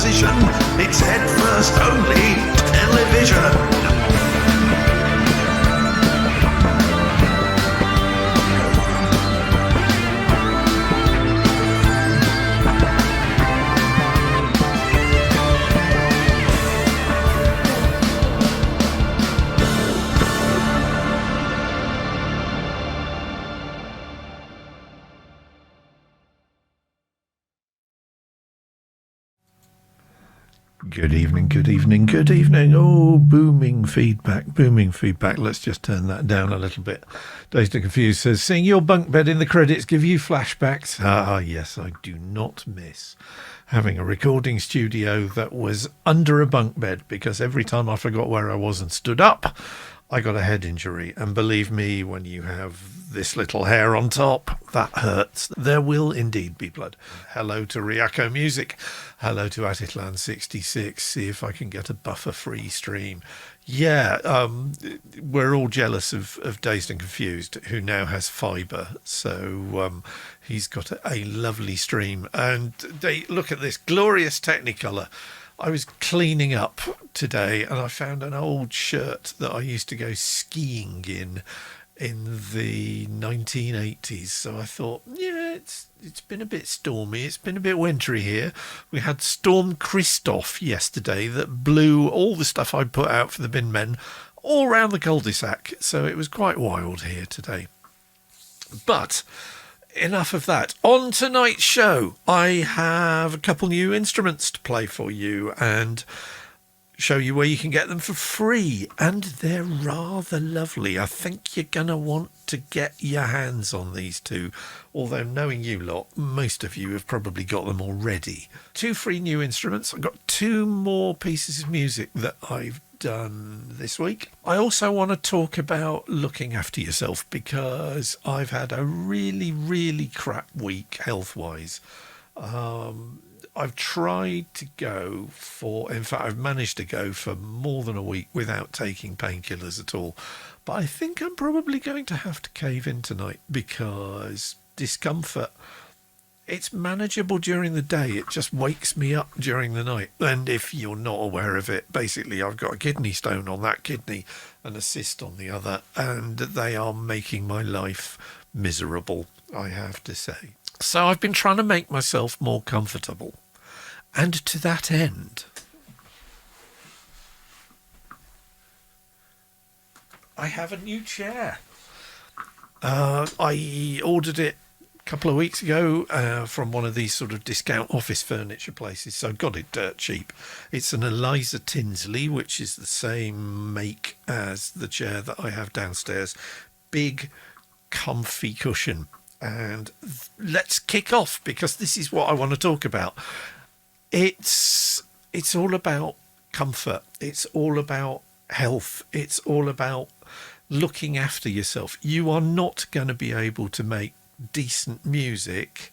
position. It's head first only television. Good evening, good evening, good evening. Oh, booming feedback, booming feedback. Let's just turn that down a little bit. Dazed and Confused says, seeing your bunk bed in the credits give you flashbacks. Ah, yes, I do not miss having a recording studio that was under a bunk bed, because every time I forgot where I was and stood up, I got a head injury. And believe me, when you have this little hair on top, that hurts. There will indeed be blood. Hello to Riako Music. Hello to Atitlan 66. See if I can get a buffer-free stream. Yeah, we're all jealous of Dazed and Confused, who now has fibre. So he's got a lovely stream. And look at this glorious Technicolor. I was cleaning up today and I found an old shirt that I used to go skiing in the 1980s. So I thought, yeah, it's been a bit stormy. It's been a bit wintry here. We had Storm Christoph yesterday that blew all the stuff I put out for the bin men all around the cul-de-sac. So it was quite wild here today. But enough of that. On tonight's show, I have a couple new instruments to play for you and show you where you can get them for free. And they're rather lovely. I think you're going to want to get your hands on these two. Although knowing you lot, most of you have probably got them already. 2 free new instruments. I've got 2 more pieces of music that I've done this week. I also want to talk about looking after yourself, because I've had a really crap week health-wise. I've tried to go for, in fact, I've managed to go for more than a week without taking painkillers at all. But I think I'm probably going to have to cave in tonight, because discomfort, it's manageable during the day. It just wakes me up during the night. And if you're not aware of it, basically I've got a kidney stone on that kidney and a cyst on the other, and they are making my life miserable, I have to say. So I've been trying to make myself more comfortable. And to that end, I have a new chair. I ordered it a couple of weeks ago from one of these sort of discount office furniture places, so I got it dirt cheap. It's an Eliza Tinsley, which is the same make as the chair that I have downstairs. Big, comfy cushion. And let's kick off, because this is what I want to talk about. It's all about comfort. It's all about health. It's all about looking after yourself. You are not going to be able to make decent music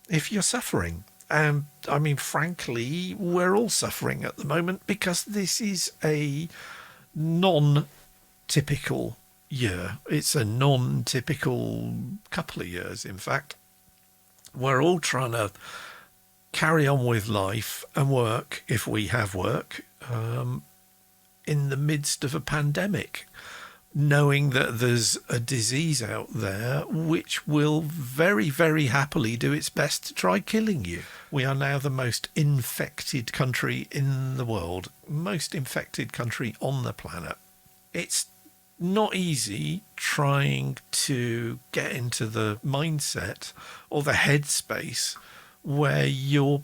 if you're suffering. And I mean, frankly, we're all suffering at the moment, because this is a non-typical year. It's a non-typical couple of years, in fact. We're all trying to carry on with life and work, if we have work, in the midst of a pandemic, knowing that there's a disease out there which will very, very happily do its best to try killing you. We are now the most infected country in the world, most infected country on the planet. It's not easy trying to get into the mindset or the headspace where you're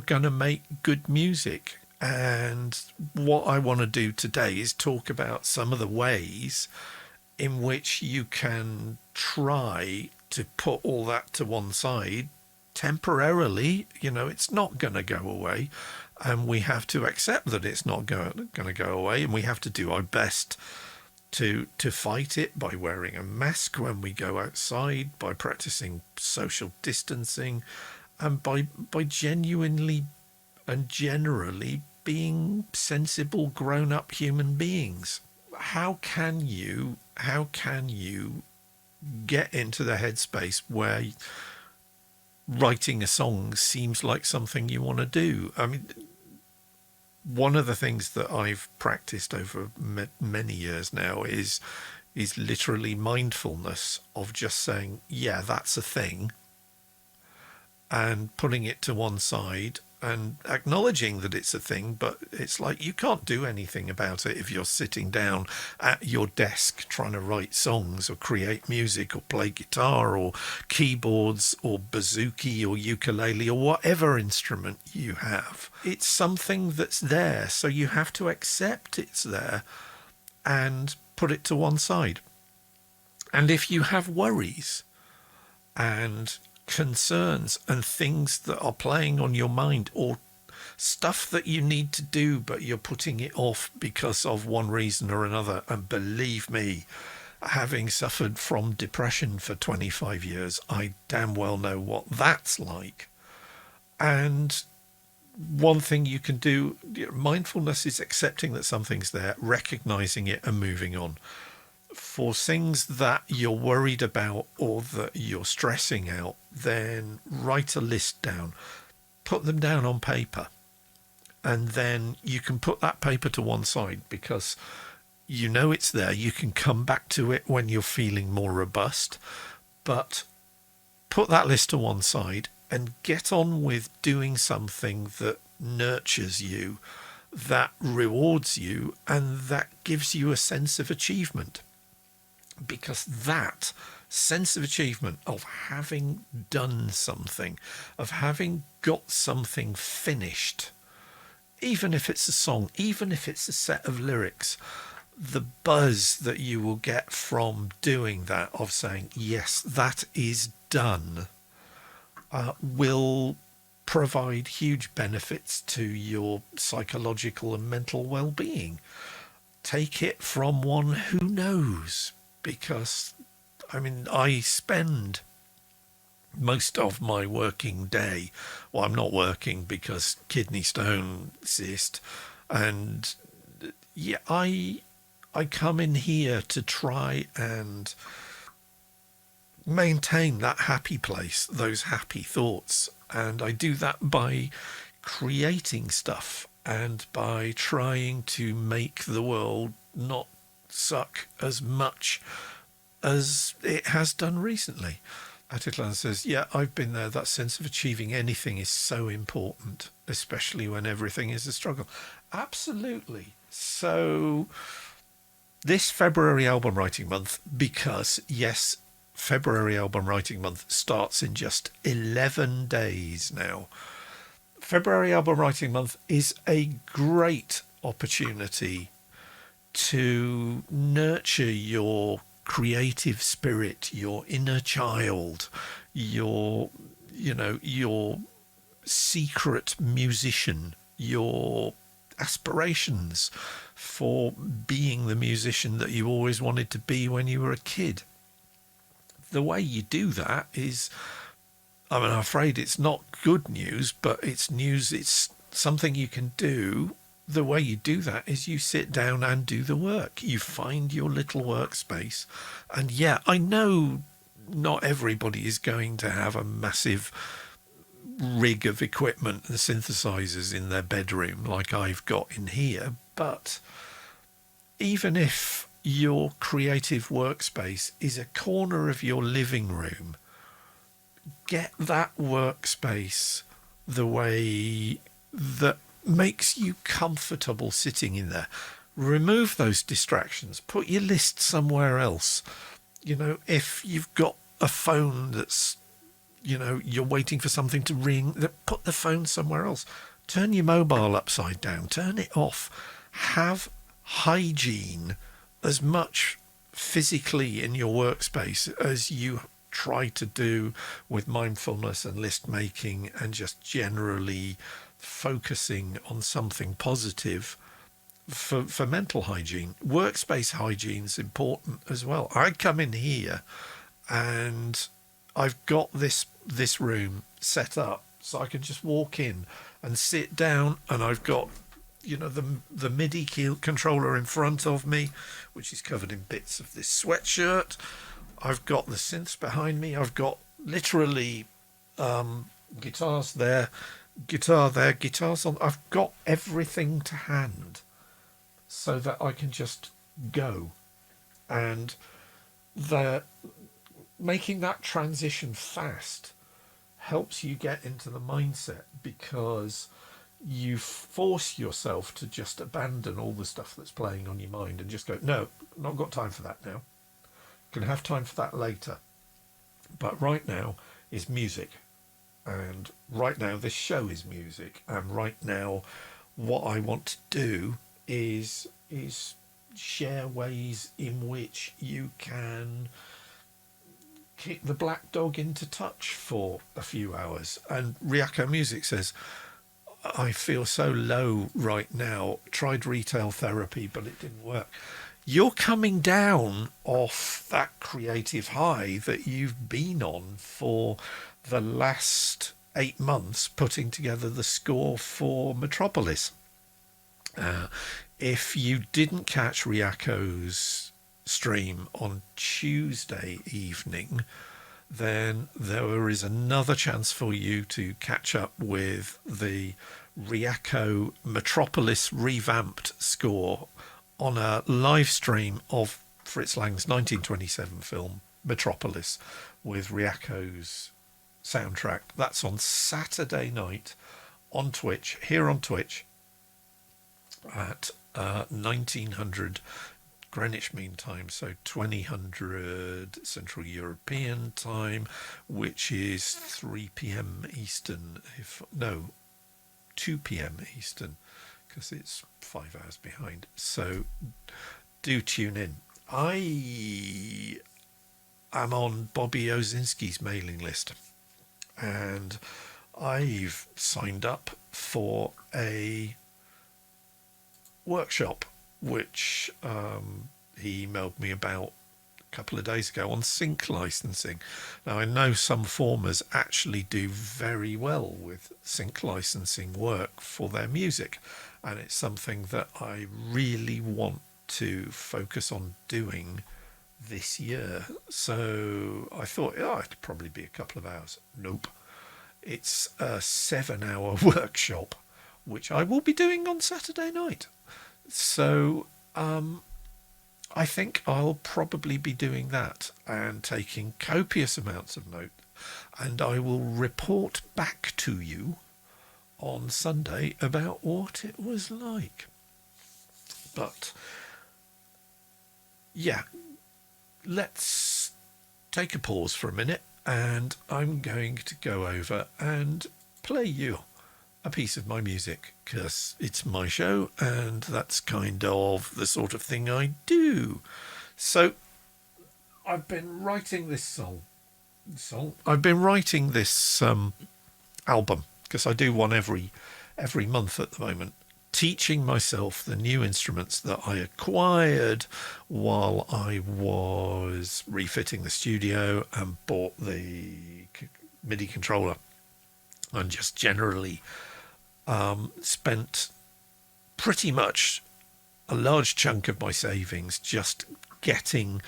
going to make good music. And what I want to do today is talk about some of the ways in which you can try to put all that to one side temporarily. You know, it's not going to go away, and we have to accept that it's not going to go away, and we have to do our best to fight it by wearing a mask when we go outside, by practicing social distancing, and by genuinely and generally being sensible, grown-up human beings. How can you get into the headspace where writing a song seems like something you want to do. I mean, one of the things that I've practiced over many years now is literally mindfulness of just saying, yeah, that's a thing, and putting it to one side and acknowledging that it's a thing. But it's like, you can't do anything about it if you're sitting down at your desk trying to write songs or create music or play guitar or keyboards or bouzouki or ukulele or whatever instrument you have. It's something that's there, so you have to accept it's there and put it to one side. And if you have worries and concerns and things that are playing on your mind, or stuff that you need to do but you're putting it off because of one reason or another, and believe me, having suffered from depression for 25 years, I damn well know what that's like. And one thing you can do, mindfulness, is accepting that something's there, recognizing it and moving on. For things that you're worried about or that you're stressing out, then write a list down, put them down on paper, and then you can put that paper to one side because you know it's there. You can come back to it when you're feeling more robust, but put that list to one side and get on with doing something that nurtures you, that rewards you, and that gives you a sense of achievement. Because that sense of achievement, of having done something, of having got something finished, even if it's a song, even if it's a set of lyrics, the buzz that you will get from doing that, of saying, yes, that is done, will provide huge benefits to your psychological and mental well-being. Take it from one who knows. Because, I mean, I spend most of my working day, well, I'm not working because kidney stone cyst, and yeah, I come in here to try and maintain that happy place, those happy thoughts, and I do that by creating stuff and by trying to make the world not suck as much as it has done recently. Articulations says, yeah, I've been there. That sense of achieving anything is so important, especially when everything is a struggle. Absolutely. So this February album writing month, because yes, February album writing month starts in just 11 days now. February album writing month is a great opportunity to nurture your creative spirit, your inner child, your secret musician, your aspirations for being the musician that you always wanted to be when you were a kid. The way you do that is, I'm afraid it's not good news, but it's news, it's something you can do. The way you do that is you sit down and do the work. You find your little workspace. And yeah, I know not everybody is going to have a massive rig of equipment and synthesizers in their bedroom like I've got in here. But even if your creative workspace is a corner of your living room, get that workspace the way that makes you comfortable sitting in there. Remove those distractions. Put your list somewhere else. If you've got a phone that's, you're waiting for something to ring, put the phone somewhere else. Turn your mobile upside down. Turn it off. Have hygiene as much physically in your workspace as you try to do with mindfulness and list making and just generally focusing on something positive for mental hygiene. Workspace hygiene is important as well. I come in here and I've got this room set up so I can just walk in and sit down, and I've got the MIDI controller in front of me, which is covered in bits of this sweatshirt. I've got the synths behind me. I've got literally Guitars there, guitar there, guitars on. I've got everything to hand so that I can just go. And the making that transition fast helps you get into the mindset, because you force yourself to just abandon all the stuff that's playing on your mind and just go, no, not got time for that now. Can have time for that later. But right now is music. And right now this show is music. And right now what I want to do is share ways in which you can kick the black dog into touch for a few hours. And Ryako Music says, I feel so low right now. Tried retail therapy, but it didn't work. You're coming down off that creative high that you've been on for the last 8 months, putting together the score for Metropolis. If you didn't catch Ryako's stream on Tuesday evening, then there is another chance for you to catch up with the Ryako Metropolis revamped score on a live stream of Fritz Lang's 1927 film Metropolis with Ryako's soundtrack. That's on Saturday night on Twitch, here on Twitch at 1900 Greenwich Mean Time, so 2000 Central European Time, which is 3 p.m. Eastern, 2 p.m. Eastern, because it's 5 hours behind. So do tune in. I am on Bobby Ozinski's mailing list, and I've signed up for a workshop which he emailed me about a couple of days ago on sync licensing. Now, I know some formers actually do very well with sync licensing work for their music, and it's something that I really want to focus on doing this year. So I thought, it'd probably be a couple of hours. Nope. It's a 7-hour workshop, which I will be doing on Saturday night. So I think I'll probably be doing that and taking copious amounts of note, and I will report back to you on Sunday about what it was like. But yeah, let's take a pause for a minute, and I'm going to go over and play you a piece of my music, because it's my show and that's kind of the sort of thing I do. So I've been writing this song. I've been writing this album, because I do one every month at the moment, teaching myself the new instruments that I acquired while I was refitting the studio and bought the MIDI controller, and just generally spent pretty much a large chunk of my savings just getting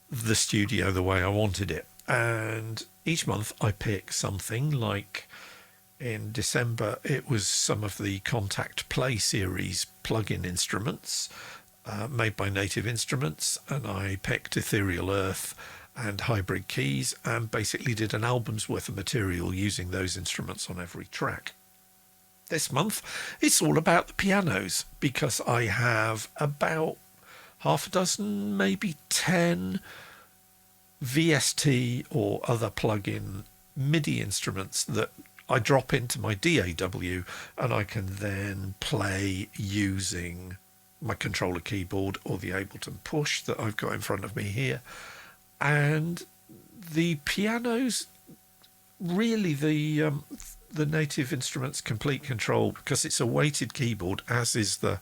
the studio the way I wanted it. And each month I pick something. Like in December, it was some of the Contact Play series plug-in instruments made by Native Instruments, and I picked Ethereal Earth and Hybrid Keys and basically did an album's worth of material using those instruments on every track. This month it's all about the pianos, because I have about half a dozen, maybe 10 VST or other plug-in MIDI instruments that I drop into my DAW, and I can then play using my controller keyboard or the Ableton Push that I've got in front of me here. And the pianos, really the Native Instruments Complete Control, because it's a weighted keyboard, as is the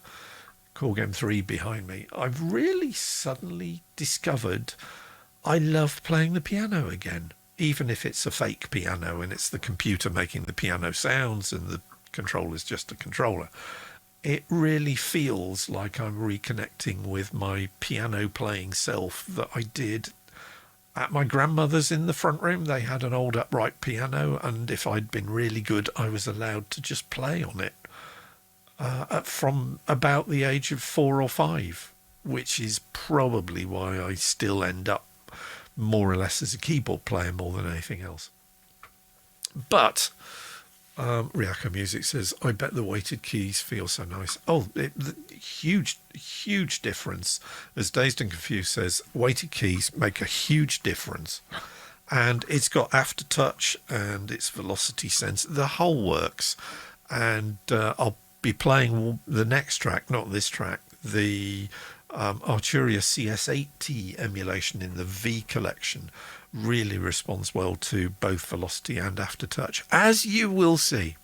Korg M3 behind me. I've really suddenly discovered I love playing the piano again, even if it's a fake piano and it's the computer making the piano sounds and the controller's just a controller. It really feels like I'm reconnecting with my piano playing self that I did At my grandmother's in the front room, they had an old upright piano, and if I'd been really good, I was allowed to just play on it from about the age of 4 or 5, which is probably why I still end up more or less as a keyboard player more than anything else. But Ryako Music says, I bet the weighted keys feel so nice. Oh, huge difference. As Dazed and Confused says, weighted keys make a huge difference. And it's got aftertouch and it's velocity sense. The whole works. And I'll be playing the next track, not this track, the Arturia CS80 emulation in the V collection. Really responds well to both velocity and aftertouch, as you will see.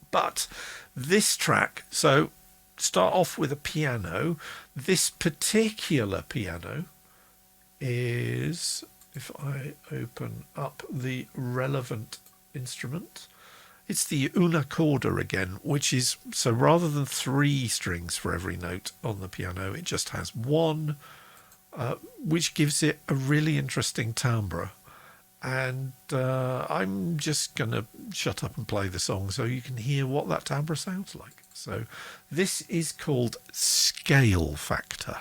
But this track, so start off with a piano. This particular piano is, if I open up the relevant instrument, it's the una corda again, which is, so rather than 3 strings for every note on the piano, it just has 1, which gives it a really interesting timbre. And I'm just going to shut up and play the song so you can hear what that timbre sounds like. So this is called Scale Factor.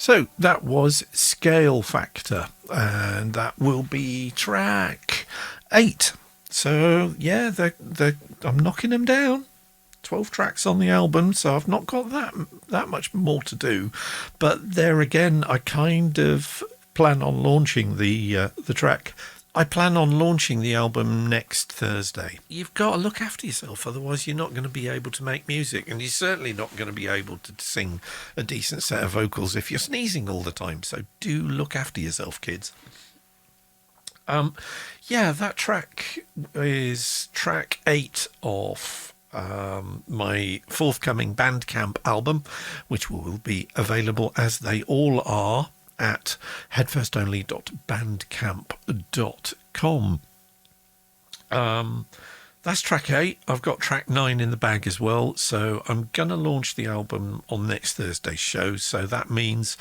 So that was Scale Factor, and that will be track 8. So yeah, I'm knocking them down. 12 tracks on the album, so I've not got that much more to do. But there again, I kind of plan on launching the track. I plan on launching the album next Thursday. You've got to look after yourself, otherwise you're not going to be able to make music, and you're certainly not going to be able to sing a decent set of vocals if you're sneezing all the time. So do look after yourself, kids. Yeah, that track is track 8 of my forthcoming Bandcamp album, which will be available, as they all are, at headfirstonly.bandcamp.com. That's track 8. I've got track 9 in the bag as well, so I'm gonna launch the album on next Thursday's show. So that means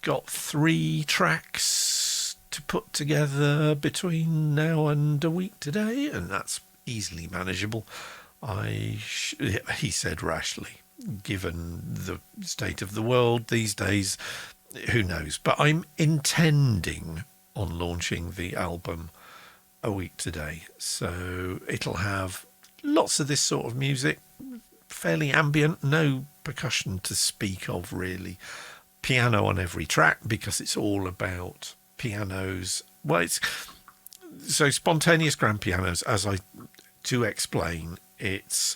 got 3 tracks to put together between now and a week today, and that's easily manageable. He said rashly, given the state of the world these days. Who knows? But I'm intending on launching the album a week today. So it'll have lots of this sort of music, fairly ambient, no percussion to speak of really. Piano on every track, because it's all about pianos. Well, it's so spontaneous grand pianos, to explain. It's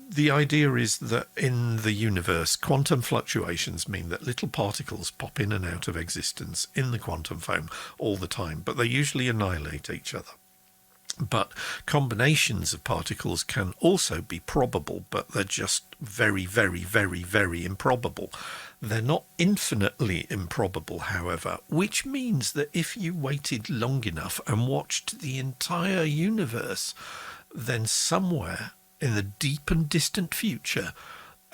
the idea is that in the universe, quantum fluctuations mean that little particles pop in and out of existence in the quantum foam all the time, but they usually annihilate each other. But combinations of particles can also be probable, but they're just very, very, very, very improbable. They're not infinitely improbable, however, which means that if you waited long enough and watched the entire universe, then somewhere in the deep and distant future,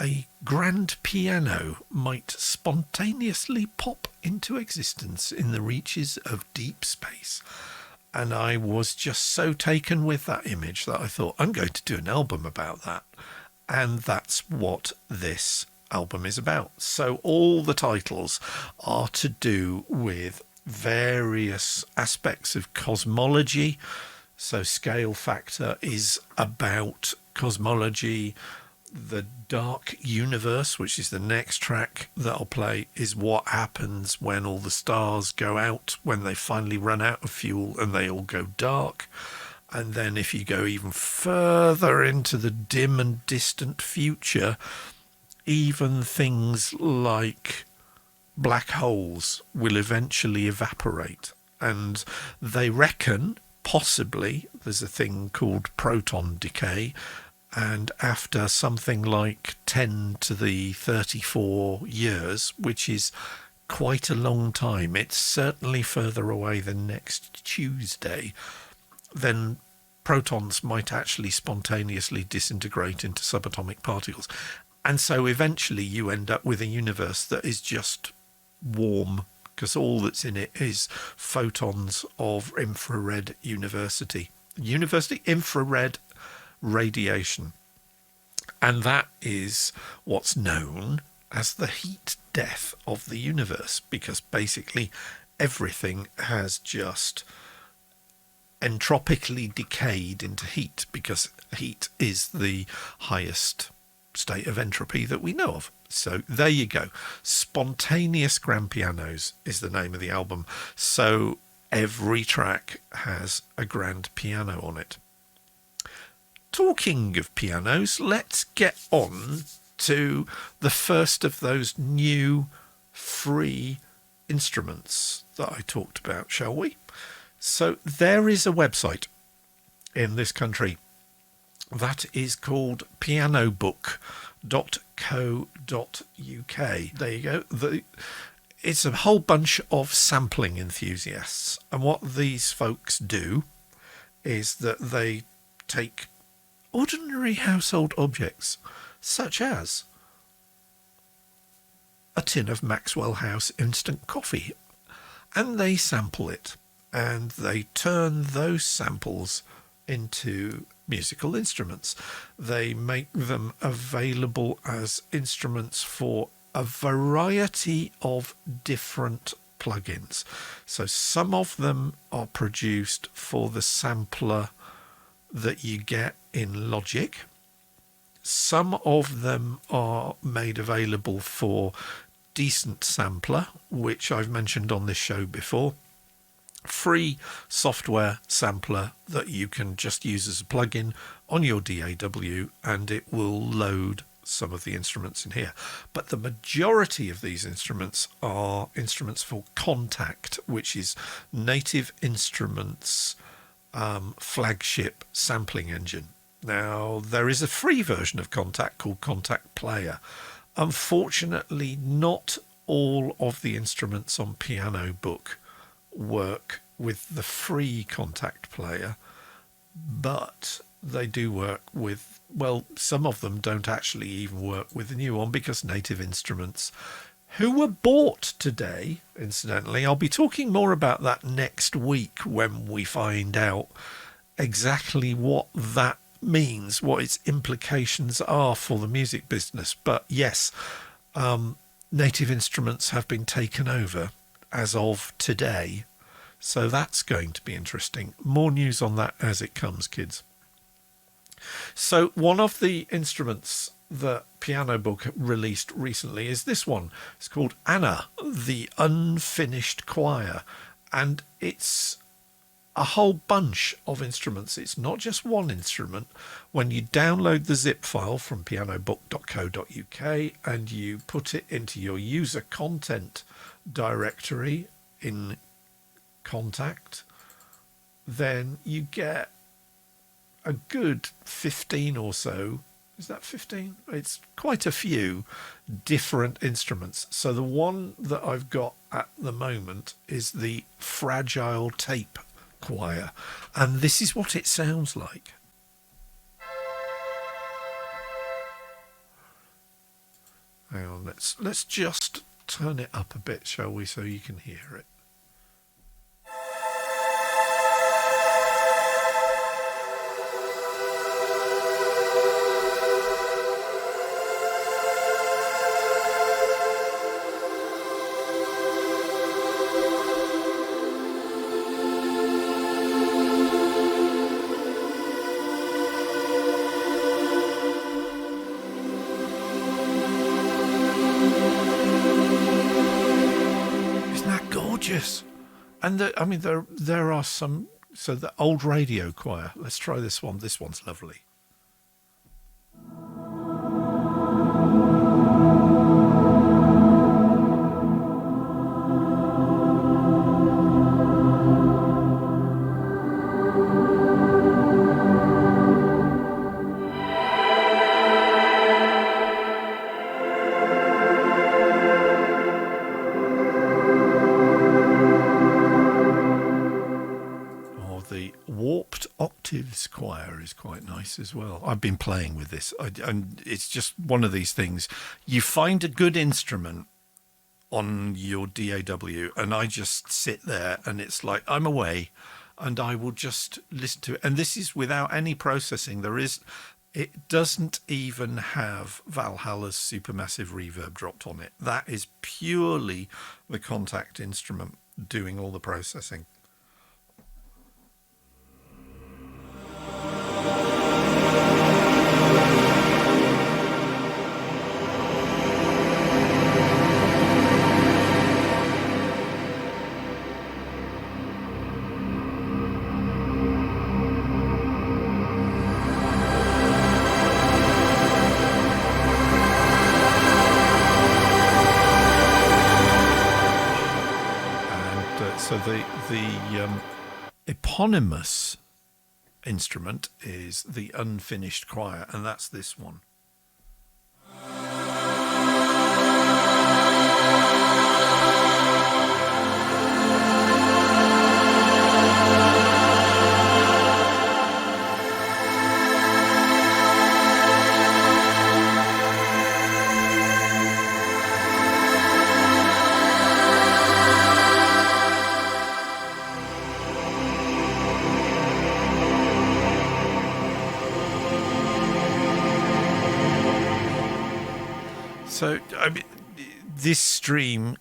a grand piano might spontaneously pop into existence in the reaches of deep space. And I was just so taken with that image that I thought, I'm going to do an album about that. And that's what this album is about. So all the titles are to do with various aspects of cosmology. So Scale Factor is about cosmology. The Dark Universe, which is the next track that I'll play, is what happens when all the stars go out, when they finally run out of fuel and they all go dark. And then if you go even further into the dim and distant future, even things like black holes will eventually evaporate. And they reckon possibly there's a thing called proton decay, and after something like 10 to the 34 years, which is quite a long time, it's certainly further away than next Tuesday, then protons might actually spontaneously disintegrate into subatomic particles. And so eventually you end up with a universe that is just warm, because all that's in it is photons of infrared infrared radiation. And that is what's known as the heat death of the universe, because basically everything has just entropically decayed into heat, because heat is the highest state of entropy that we know of. So there you go. Spontaneous Grand Pianos is the name of the album. So every track has a grand piano on it. Talking of pianos, let's get on to the first of those new free instruments that I talked about, shall we? So there is a website in this country that is called pianobook.co.uk. There you go. It's a whole bunch of sampling enthusiasts. And what these folks do is that they take ordinary household objects, such as a tin of Maxwell House instant coffee, and they sample it, and they turn those samples into musical instruments. They make them available as instruments for a variety of different plugins. So some of them are produced for the sampler that you get in Logic. Some of them are made available for Decent Sampler, which I've mentioned on this show before. Free software sampler that you can just use as a plugin on your DAW, and it will load some of the instruments in here. But the majority of these instruments are instruments for Contact, which is Native Instruments' flagship sampling engine. Now, there is a free version of Contact called Contact Player. Unfortunately, not all of the instruments on Piano Book work with the free Contact Player, but they do work with, well, some of them don't actually even work with the new one, because Native Instruments, who were bought today, incidentally, I'll be talking more about that next week when we find out exactly what that means, what its implications are for the music business. But yes, Native Instruments have been taken over as of today, so that's going to be interesting. More news on that as it comes, kids. So one of the instruments that Piano Book released recently is this one. It's called Anna, the Unfinished Choir, and it's a whole bunch of instruments. It's not just one instrument. When you download the zip file from pianobook.co.uk and you put it into your user content directory in Contact, then you get a good 15 or so. Is that 15? It's quite a few different instruments. So the one that I've got at the moment is the Fragile Tape Choir, and this is what it sounds like. Hang on, let's just turn it up a bit, shall we, so you can hear it. And there are some. So the Old Radio Choir. Let's try this one. This one's lovely. Octaves choir is quite nice as well. I've been playing with this, and it's just one of these things. You find a good instrument on your DAW, and I just sit there, and it's like I'm away, and I will just listen to it. And this is without any processing. It doesn't even have Valhalla's supermassive reverb dropped on it. That is purely the Contact instrument doing all the processing. So the eponymous instrument is the Unfinished Choir, and that's this one. So, I mean, this stream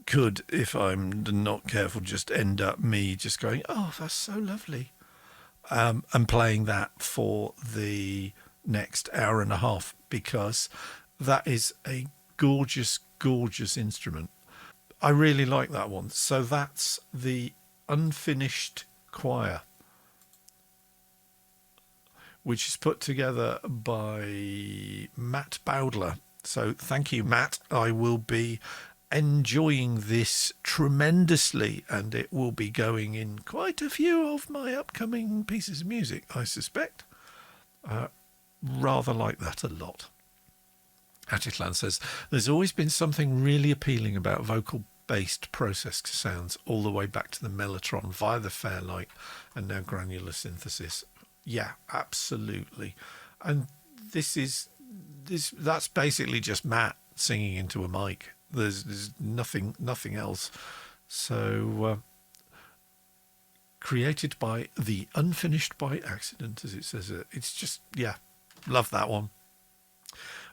could, if I'm not careful, just end up me just going, oh, that's so lovely, and playing that for the next hour and a half, because that is a gorgeous, gorgeous instrument. I really like that one. So that's the Unfinished Choir, which is put together by Matt Bowdler. So thank you, Matt. I will be enjoying this tremendously, and it will be going in quite a few of my upcoming pieces of music, I suspect. Rather like that a lot. Atitlan says, there's always been something really appealing about vocal-based processed sounds all the way back to the Melotron via the Fairlight and now granular synthesis. Yeah, absolutely. And that's basically just Matt singing into a mic. There's nothing else. So created by the Unfinished by Accident, as it says. It's just, yeah, love that one.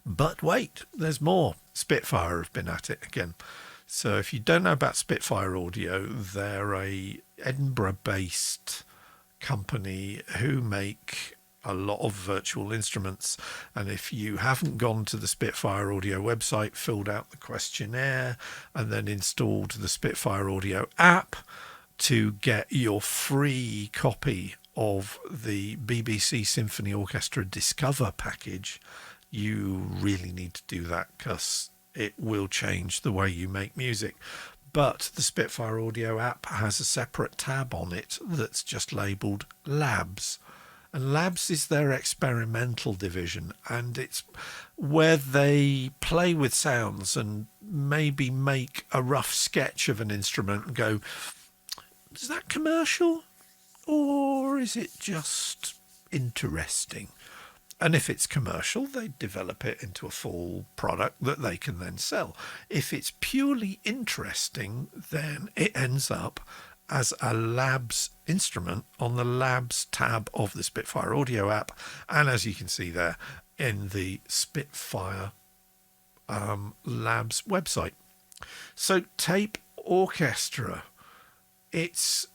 But wait, there's more. Spitfire have been at it again. So if you don't know about Spitfire Audio, they're a Edinburgh-based company who make a lot of virtual instruments. And if you haven't gone to the Spitfire Audio website, filled out the questionnaire, and then installed the Spitfire Audio app to get your free copy of the BBC Symphony Orchestra Discover package, you really need to do that, because it will change the way you make music. But the Spitfire Audio app has a separate tab on it that's just labelled Labs. And Labs is their experimental division, and it's where they play with sounds and maybe make a rough sketch of an instrument and go, is that commercial? Or is it just interesting? And if it's commercial, they develop it into a full product that they can then sell. If it's purely interesting, then it ends up as a Labs instrument on the Labs tab of the Spitfire Audio app. And as you can see there, in the Spitfire Labs website. So Tape Orchestra, it's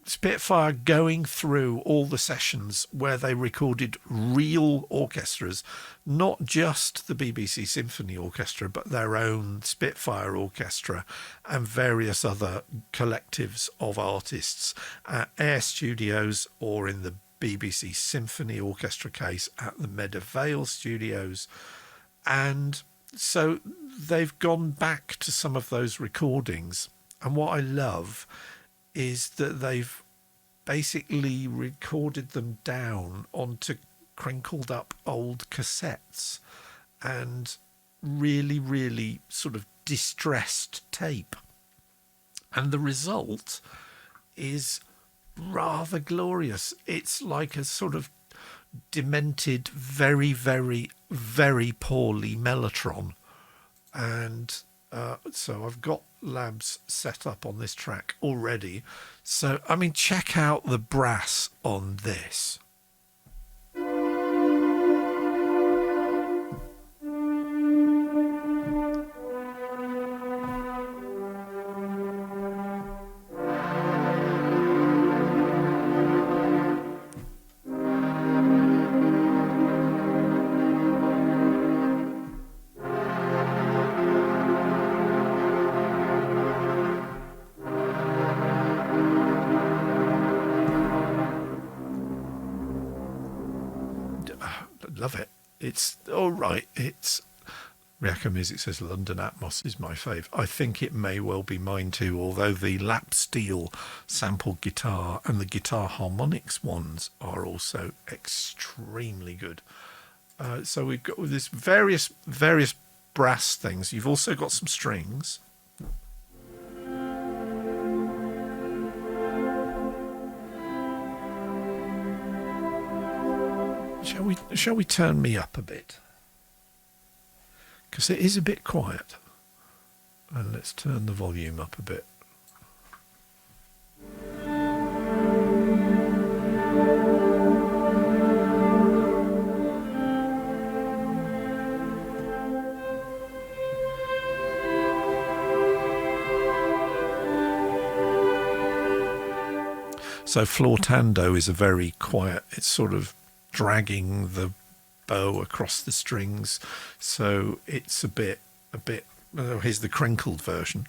Spitfire going through all the sessions where they recorded real orchestras, not just the BBC Symphony Orchestra, but their own Spitfire Orchestra and various other collectives of artists at Air Studios, or in the BBC Symphony Orchestra case at the Meadow Vale Studios. And so they've gone back to some of those recordings. And what I love is that they've basically recorded them down onto crinkled up old cassettes and really, really sort of distressed tape. And the result is rather glorious. It's like a sort of demented, very, very, very poorly Melotron. And so I've got Labs set up on this track already. So, I mean, check out the brass on this. Love it. It's all right. It's Reacco Music says London Atmos is my fave. I think it may well be mine too, although the lap steel sampled guitar and the guitar harmonics ones are also extremely good. So we've got this various brass things. You've also got some strings. Shall we turn me up a bit? Because it is a bit quiet. And let's turn the volume up a bit. So flautando is a very quiet, it's sort of dragging the bow across the strings. So it's a bit, oh, here's the crinkled version.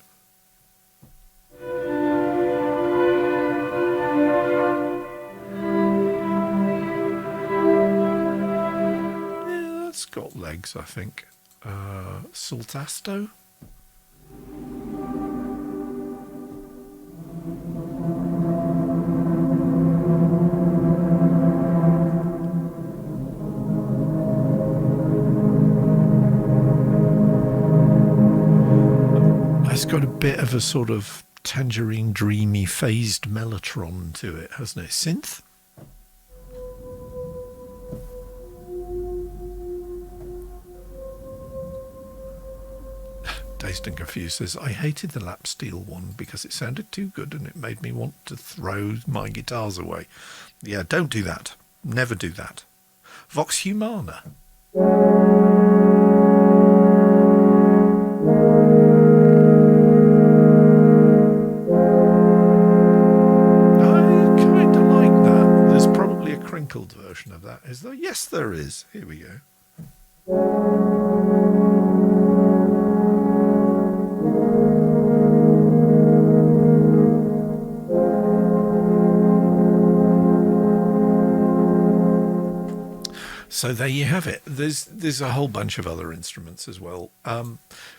Yeah, that's got legs, I think. Saltasto. It's got a bit of a sort of tangerine dreamy phased Melotron to it, hasn't it? Synth? Dazed and Confused says, I hated the lap steel one because it sounded too good and it made me want to throw my guitars away. Yeah, don't do that. Never do that. Vox Humana. Crinkled version of that, is there? Yes, there is. Here we go. So there you have it. There's a whole bunch of other instruments as well.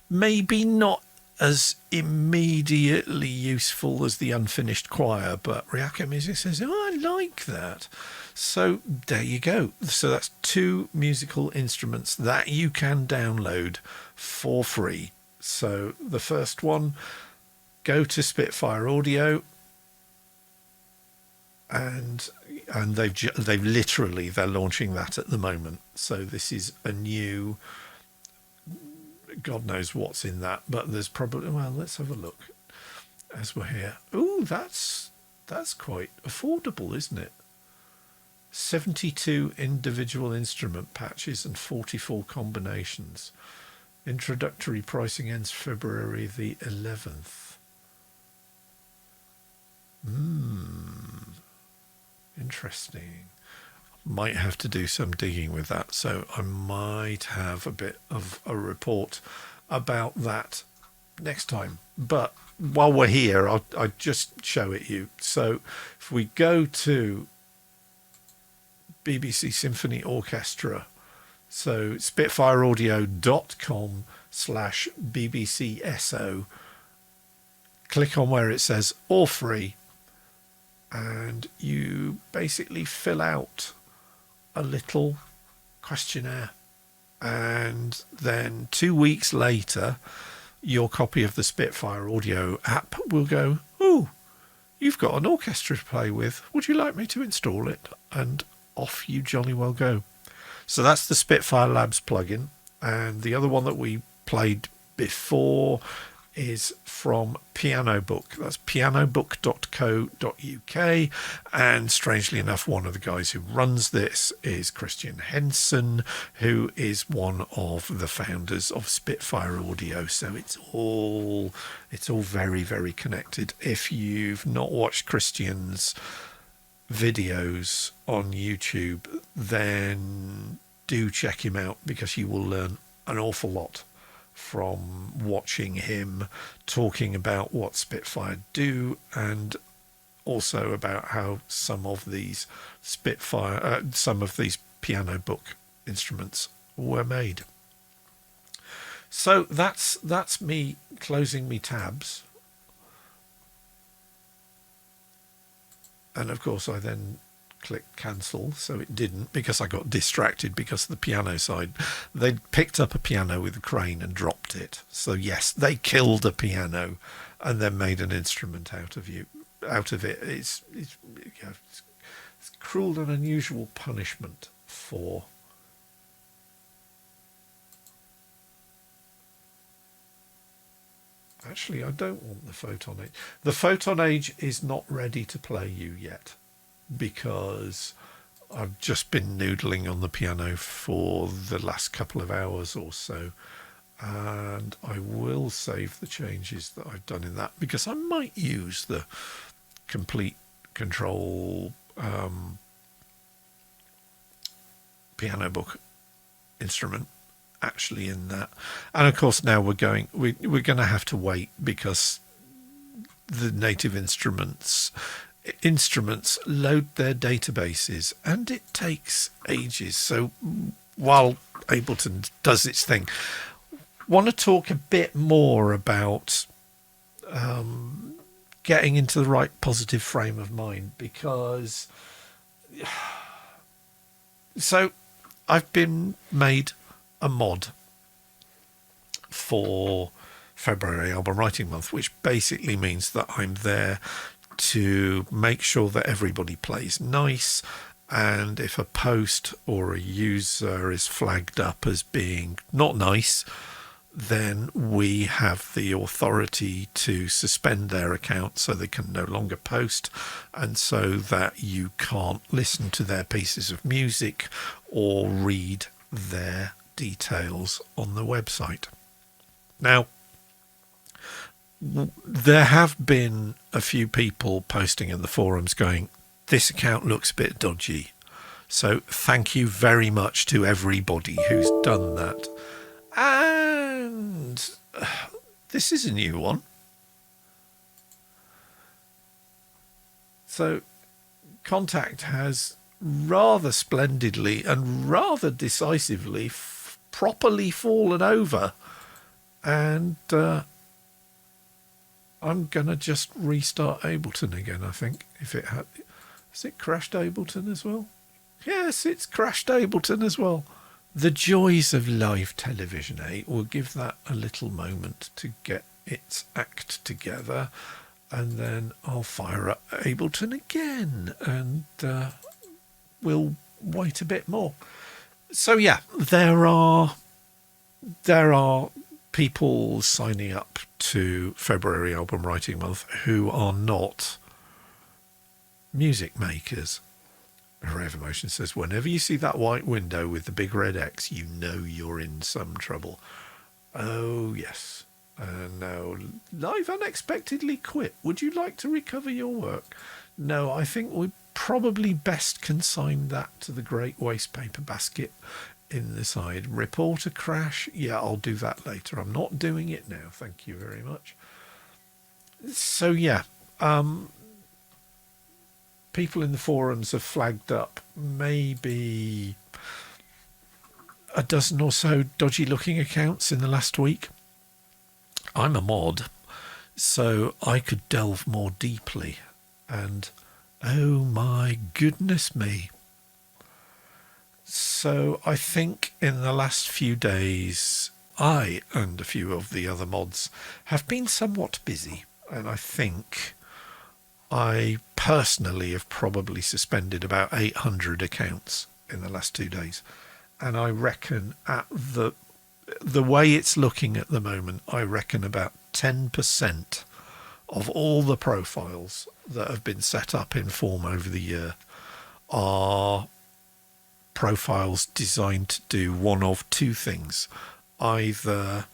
Maybe not as immediately useful as the unfinished choir, but Ryaka Music says, oh, I like that. So there you go. So that's 2 musical instruments that you can download for free. So the first one, go to Spitfire Audio, and they're launching that at the moment. So this is a new, God knows what's in that, but there's probably, well, let's have a look as we're here. Oh, that's quite affordable, isn't it? 72 individual instrument patches and 44 combinations. Introductory pricing ends February the 11th. Interesting. Might have to do some digging with that, so I might have a bit of a report about that next time. But while we're here, I'll just show it you. So if we go to BBC Symphony Orchestra, so spitfireaudio.com/BBCSO, click on where it says all free, and you basically fill out a little questionnaire, and then 2 weeks later your copy of the Spitfire Audio app will go, oh, you've got an orchestra to play with, would you like me to install it? And off you jolly well go. So that's the Spitfire Labs plugin, and the other one that we played before is from Piano Book. That's pianobook.co.uk, and strangely enough, one of the guys who runs this is Christian Henson, who is one of the founders of Spitfire Audio. So it's all very, very connected. If you've not watched Christian's videos on YouTube, then do check him out, because you will learn an awful lot from watching him talking about what Spitfire do, and also about how some of these Piano Book instruments were made. So that's me closing me tabs, and of course I then clicked cancel, so it didn't, because I got distracted because of the piano side. They'd picked up a piano with a crane and dropped it. So yes, they killed a piano and then made an instrument out of it. It's cruel and unusual punishment for actually, I don't want the Photon Age. The Photon Age is not ready to play you yet, because I've just been noodling on the piano for the last couple of hours or so, and I will save the changes that I've done in that, because I might use the complete control piano book instrument actually in that. And of course now we're going to have to wait, because the native instruments load their databases and it takes ages. So while Ableton does its thing, want to talk a bit more about getting into the right positive frame of mind, because so I've been made a mod for February Album Writing Month, which basically means that I'm there to make sure that everybody plays nice, and if a post or a user is flagged up as being not nice, then we have the authority to suspend their account so they can no longer post, and so that you can't listen to their pieces of music or read their details on the website. Now, there have been a few people posting in the forums going, this account looks a bit dodgy. So thank you very much to everybody who's done that. And this is a new one. So Contact has rather splendidly and rather decisively properly fallen over. And I'm going to just restart Ableton again, I think. If it had, has it crashed Ableton as well? Yes, it's crashed Ableton as well. The joys of live television, eh? We'll give that a little moment to get its act together, and then I'll fire up Ableton again, and we'll wait a bit more. So yeah, there are people signing up to February Album Writing Month who are not music makers. Rave Emotion says, whenever you see that white window with the big red X, you know you're in some trouble. Oh, yes. No, Live unexpectedly quit. Would you like to recover your work? No, I think we probably best consign that to the great waste paper basket in the side. Report a crash? Yeah, I'll do that later. I'm not doing it now. Thank you very much. So, yeah. People in the forums have flagged up maybe a dozen or so dodgy looking accounts in the last week. I'm a mod, so I could delve more deeply, and oh my goodness me. So I think in the last few days, I and a few of the other mods have been somewhat busy, and I think I personally have probably suspended about 800 accounts in the last 2 days. And I reckon at the way it's looking at the moment, I reckon about 10% of all the profiles that have been set up in Form over the year are profiles designed to do one of two things. Either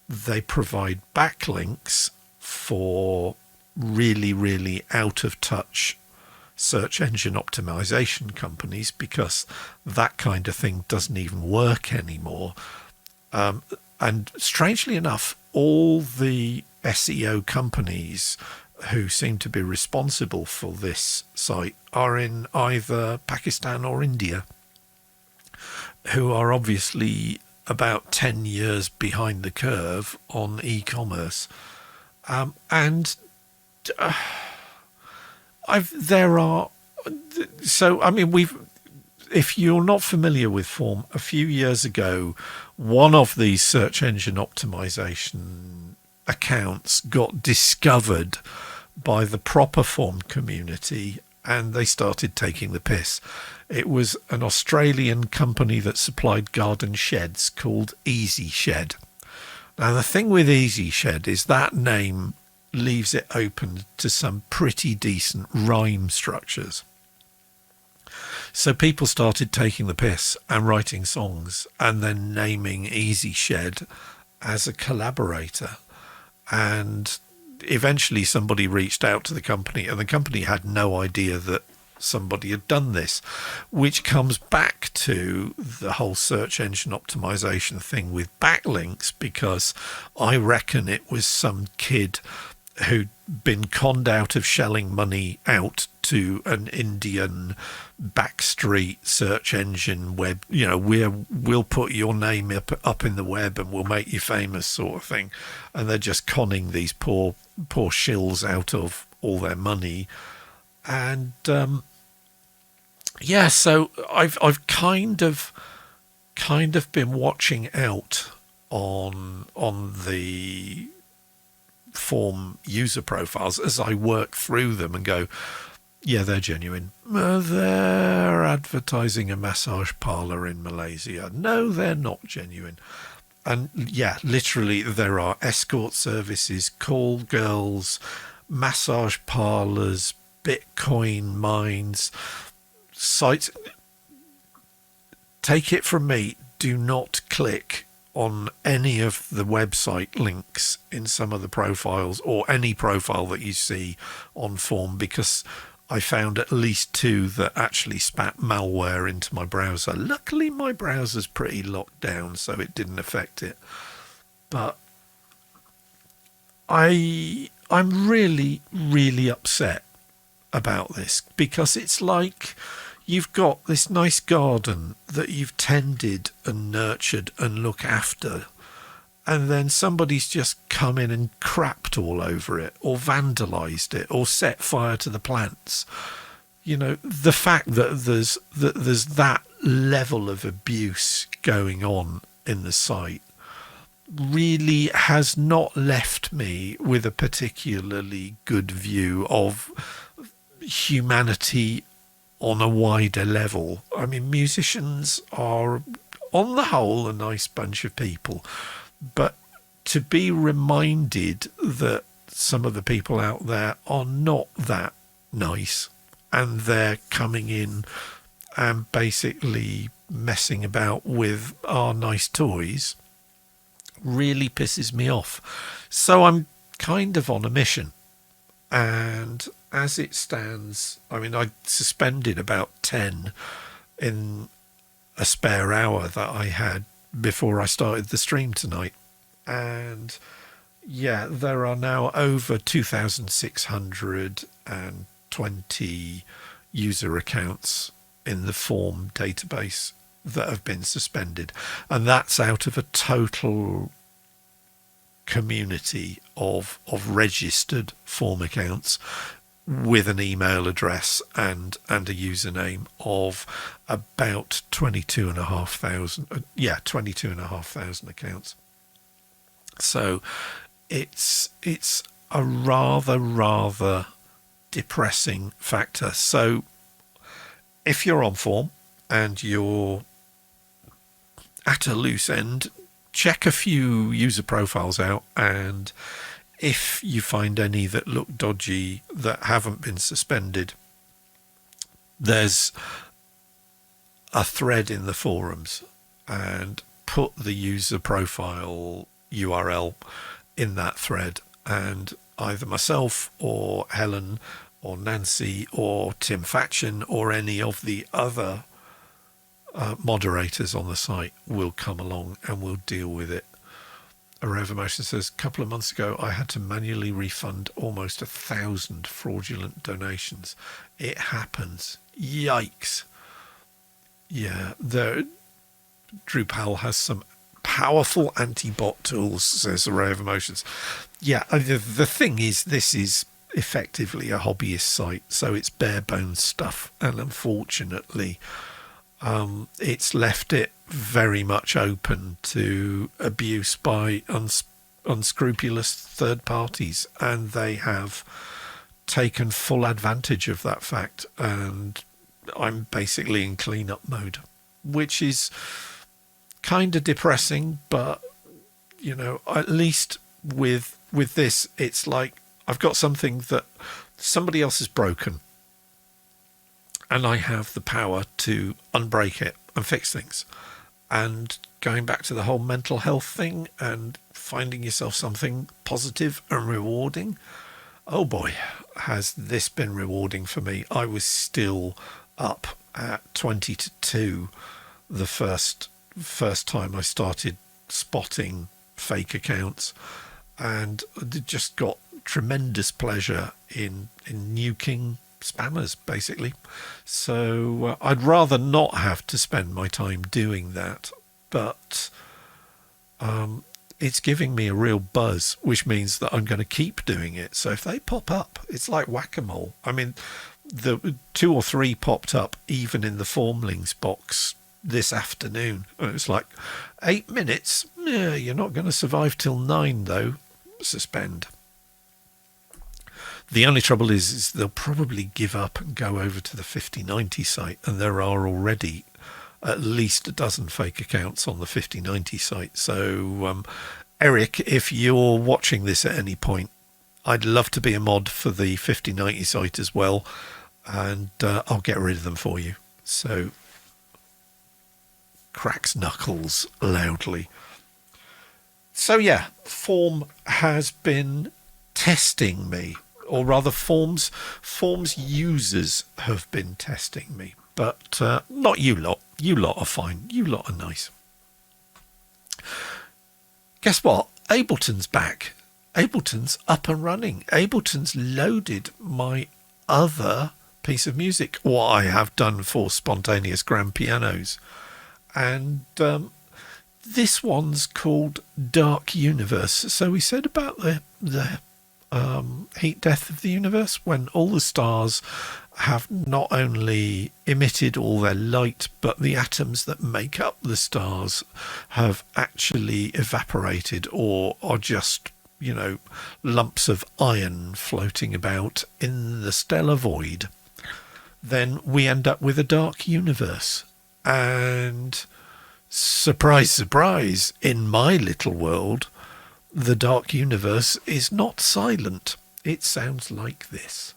they provide backlinks for really, really out of touch search engine optimization companies, because that kind of thing doesn't even work anymore. And strangely enough, all the SEO companies who seem to be responsible for this site are in either Pakistan or India, who are obviously about 10 years behind the curve on e-commerce. If you're not familiar with Form, a few years ago, one of these search engine optimization accounts got discovered by the proper Form community, and they started taking the piss. It was an Australian company that supplied garden sheds called Easy Shed. Now, the thing with Easy Shed is that name leaves it open to some pretty decent rhyme structures. So people started taking the piss and writing songs and then naming Easy Shed as a collaborator. And eventually somebody reached out to the company, and the company had no idea that somebody had done this, which comes back to the whole search engine optimization thing with backlinks, because I reckon it was some kid who'd been conned out of shelling money out to an Indian backstreet search engine web, we'll put your name up in the web and we'll make you famous sort of thing. And they're just conning these poor shills out of all their money. And so I've kind of been watching out on the form user profiles as I work through them and go, yeah, they're genuine. They're advertising a massage parlor in Malaysia. No, they're not genuine. And yeah, literally there are escort services, call girls, massage parlors, Bitcoin mines, sites. Take it from me, do not click on any of the website links in some of the profiles or any profile that you see on form, because I found at least 2 that actually spat malware into my browser. Luckily my browser's pretty locked down, so it didn't affect it. But I'm really, really upset about this, because it's like you've got this nice garden that you've tended and nurtured and look after, and then somebody's just come in and crapped all over it, or vandalized it, or set fire to the plants. The fact that there's that level of abuse going on in the site really has not left me with a particularly good view of humanity on a wider level. I mean, musicians are on the whole a nice bunch of people, but to be reminded that some of the people out there are not that nice, and they're coming in and basically messing about with our nice toys, really pisses me off. So I'm kind of on a mission. And as it stands, I mean, I suspended about 10 in a spare hour that I had before I started the stream tonight. And yeah, there are now over 2,620 user accounts in the form database that have been suspended. And that's out of a total community of registered form accounts with an email address and a username of about 22,500 accounts. So it's a rather depressing factor. So if you're on form and you're at a loose end, check a few user profiles out, and if you find any that look dodgy that haven't been suspended, there's a thread in the forums, and put the user profile URL in that thread, and either myself or Helen or Nancy or Tim Faction or any of the other moderators on the site will come along and we'll deal with it. Areva Motion says, a couple of months ago I had to manually refund almost 1,000 fraudulent donations. It happens. Yikes. Yeah, Drupal has some powerful anti-bot tools, says Array of Emotions. Yeah, the thing is, this is effectively a hobbyist site, so it's bare bones stuff, and unfortunately it's left it very much open to abuse by unscrupulous third parties, and they have taken full advantage of that fact, and I'm basically in cleanup mode, which is kind of depressing. But you know, at least with this, it's like I've got something that somebody else has broken, and I have the power to unbreak it and fix things. And going back to the whole mental health thing and finding yourself something positive and rewarding. Oh boy, has this been rewarding for me. I was still up at 20 to 2 the first time I started spotting fake accounts, and just got tremendous pleasure in nuking spammers, basically. So I'd rather not have to spend my time doing that, but it's giving me a real buzz, which means that I'm going to keep doing it. So if they pop up, it's like whack-a-mole. I mean, the 2 or 3 popped up even in the Formlings box this afternoon. It's like 8 minutes. Yeah, you're not going to survive till 9 though. Suspend. The only trouble is they'll probably give up and go over to the 5090 site, and there are already at least a dozen fake accounts on the 5090 site. So Eric, if you're watching this at any point, I'd love to be a mod for the 5090 site as well, and I'll get rid of them for you. So cracks knuckles loudly. So yeah, Form has been testing me, or rather Form's users have been testing me, but not you lot. You lot are fine. You lot are nice. Guess what? Ableton's back. Ableton's up and running. Ableton's loaded my other piece of music, what I have done for spontaneous grand pianos, and this one's called Dark Universe. So we said about the heat death of the universe, when all the stars have not only emitted all their light, but the atoms that make up the stars have actually evaporated, or are just, you know, lumps of iron floating about in the stellar void. Then we end up with a dark universe. And surprise, surprise, in my little world, the dark universe is not silent. It sounds like this.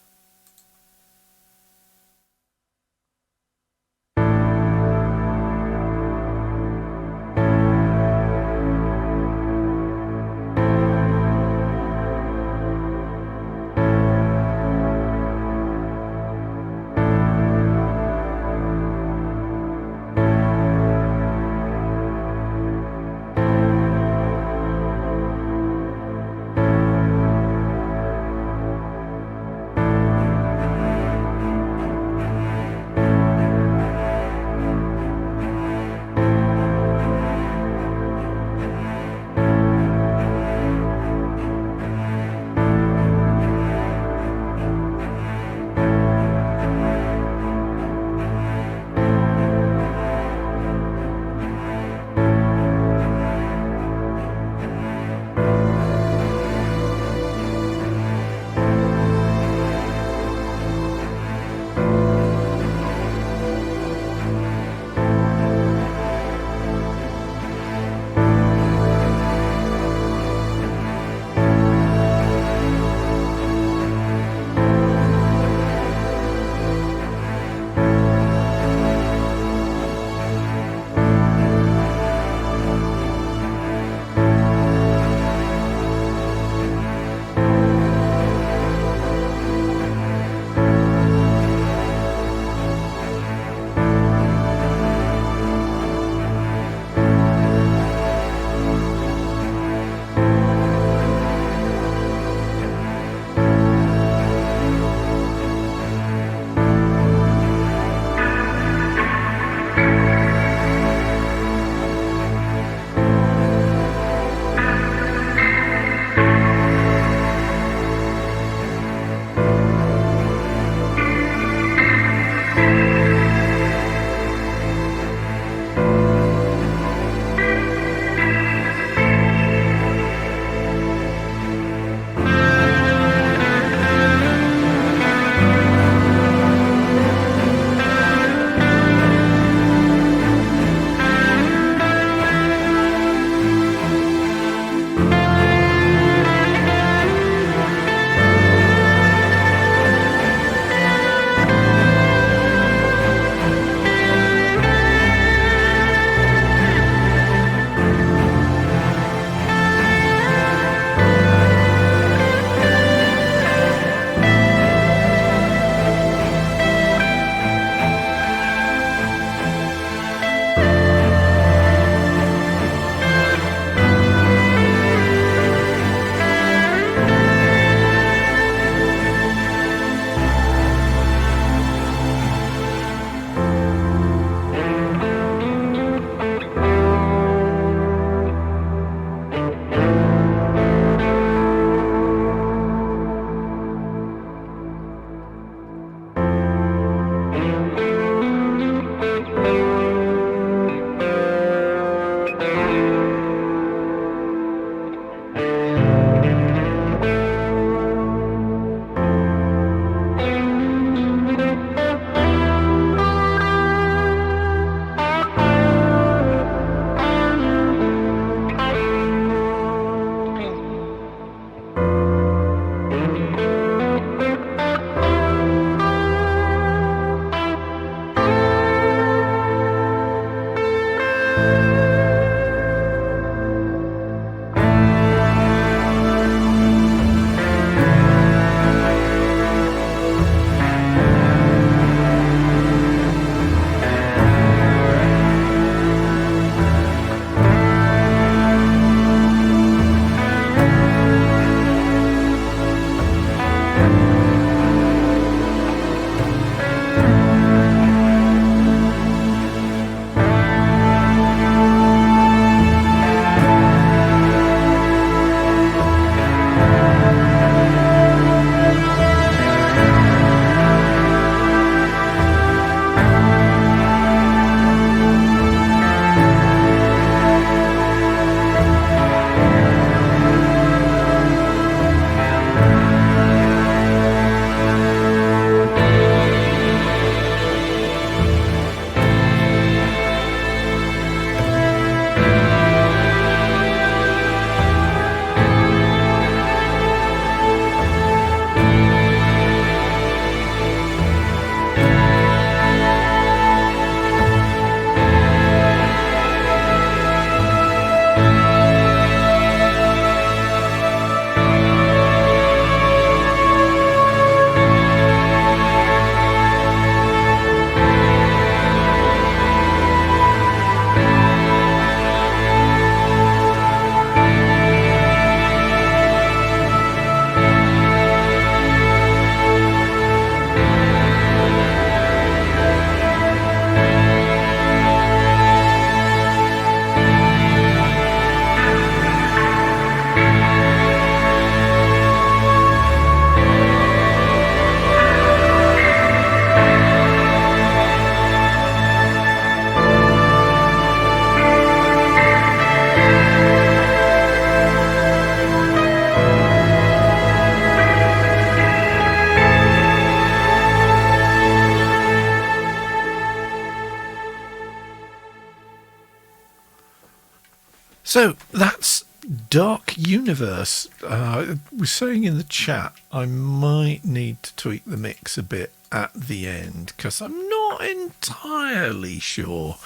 So that's Dark Universe. We're saying in the chat I might need to tweak the mix a bit at the end because I'm not entirely sure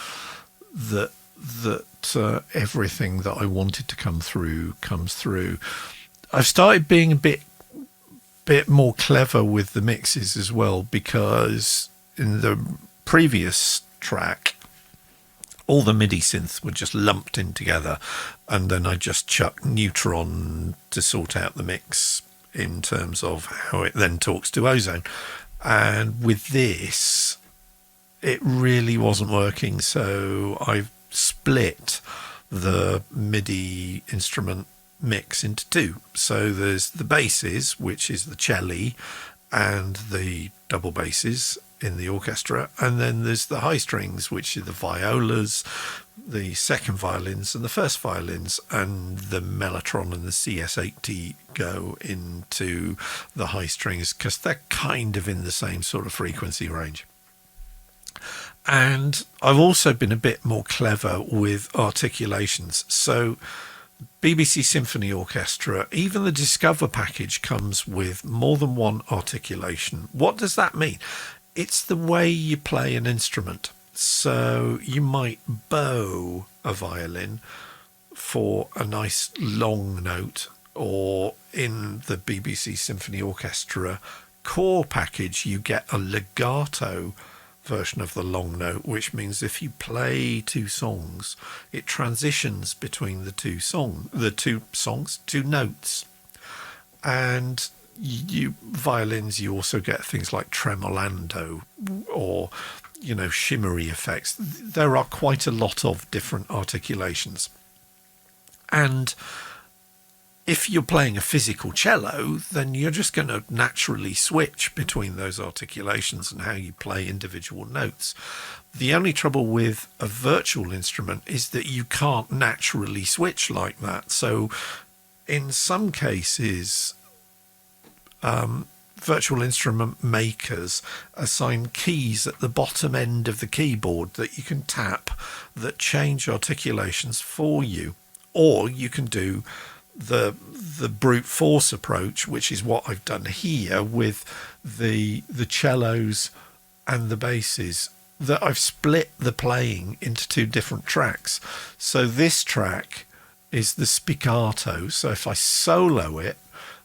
that everything that I wanted to come through comes through. I've started being a bit more clever with the mixes as well, because in the previous track all the MIDI synths were just lumped in together, and then I just chucked Neutron to sort out the mix in terms of how it then talks to Ozone. And with this, it really wasn't working, so I've split the MIDI instrument mix into two. So there's the basses, which is the cello and the double basses in the orchestra, and then there's the high strings, which are the violas, the second violins and the first violins, and the Melotron and the CS80 go into the high strings because they're kind of in the same sort of frequency range. And I've also been a bit more clever with articulations. So BBC Symphony Orchestra, even the Discover package comes with more than one articulation. What does that mean? It's the way you play an instrument. So you might bow a violin for a nice long note, or in the BBC Symphony Orchestra core package, you get a legato version of the long note, which means if you play two songs, it transitions between the two notes. And violins, you also get things like tremolando or, shimmery effects. There are quite a lot of different articulations. And if you're playing a physical cello, then you're just going to naturally switch between those articulations and how you play individual notes. The only trouble with a virtual instrument is that you can't naturally switch like that. So in some cases, virtual instrument makers assign keys at the bottom end of the keyboard that you can tap that change articulations for you. Or you can do the brute force approach, which is what I've done here with the cellos and the basses, that I've split the playing into two different tracks. So this track is the spiccato. So if I solo it,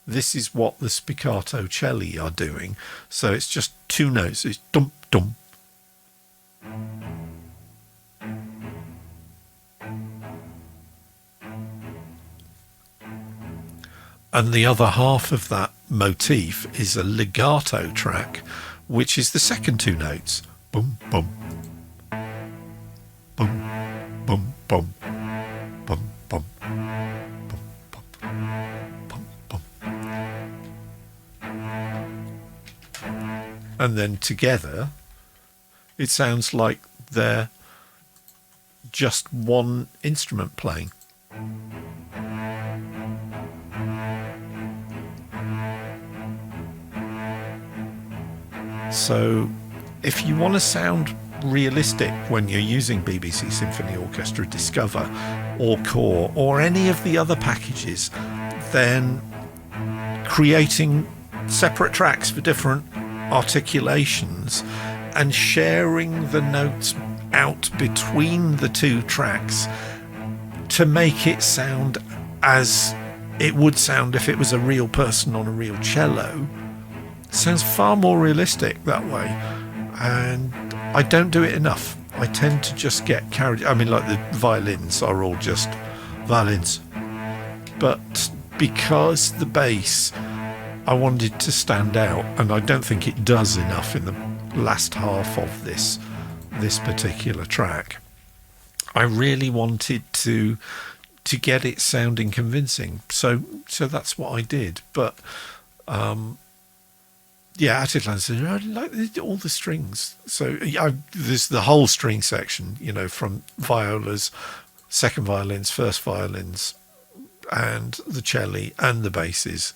this is what the spiccato celli are doing. So it's just two notes. It's dum dum. And the other half of that motif is a legato track, which is the second two notes. Bum, bum, bum, bum, bum, bum, bum, bum, bum, bum, bum. And then together, it sounds like they're just one instrument playing. So if you want to sound realistic when you're using BBC Symphony Orchestra Discover or Core or any of the other packages, then creating separate tracks for different articulations and sharing the notes out between the two tracks to make it sound as it would sound if it was a real person on a real cello sounds far more realistic that way. And I don't do it enough. I tend to just get carried. I mean, like the violins are all just violins, but because the bass, I wanted to stand out, and I don't think it does enough in the last half of this particular track. I really wanted to get it sounding convincing, so that's what I did. But yeah, Articulations said, I like all the strings. So there's the whole string section, from violas, second violins, first violins, and the cello and the basses.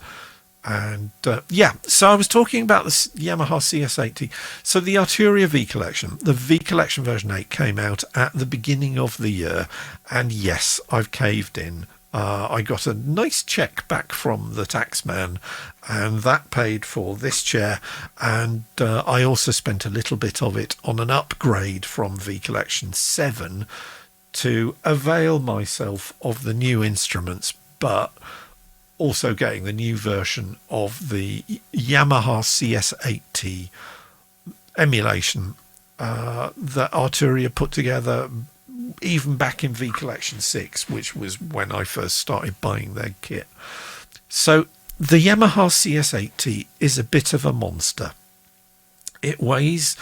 And yeah, so I was talking about the Yamaha CS80. So the Arturia V Collection, the V Collection version 8 came out at the beginning of the year. And yes, I've caved in. I got a nice check back from the taxman, and that paid for this chair. And I also spent a little bit of it on an upgrade from V Collection 7 to avail myself of the new instruments, but also getting the new version of the Yamaha CS80 emulation that Arturia put together even back in V Collection 6, which was when I first started buying their kit. So the Yamaha CS80 is a bit of a monster. It weighs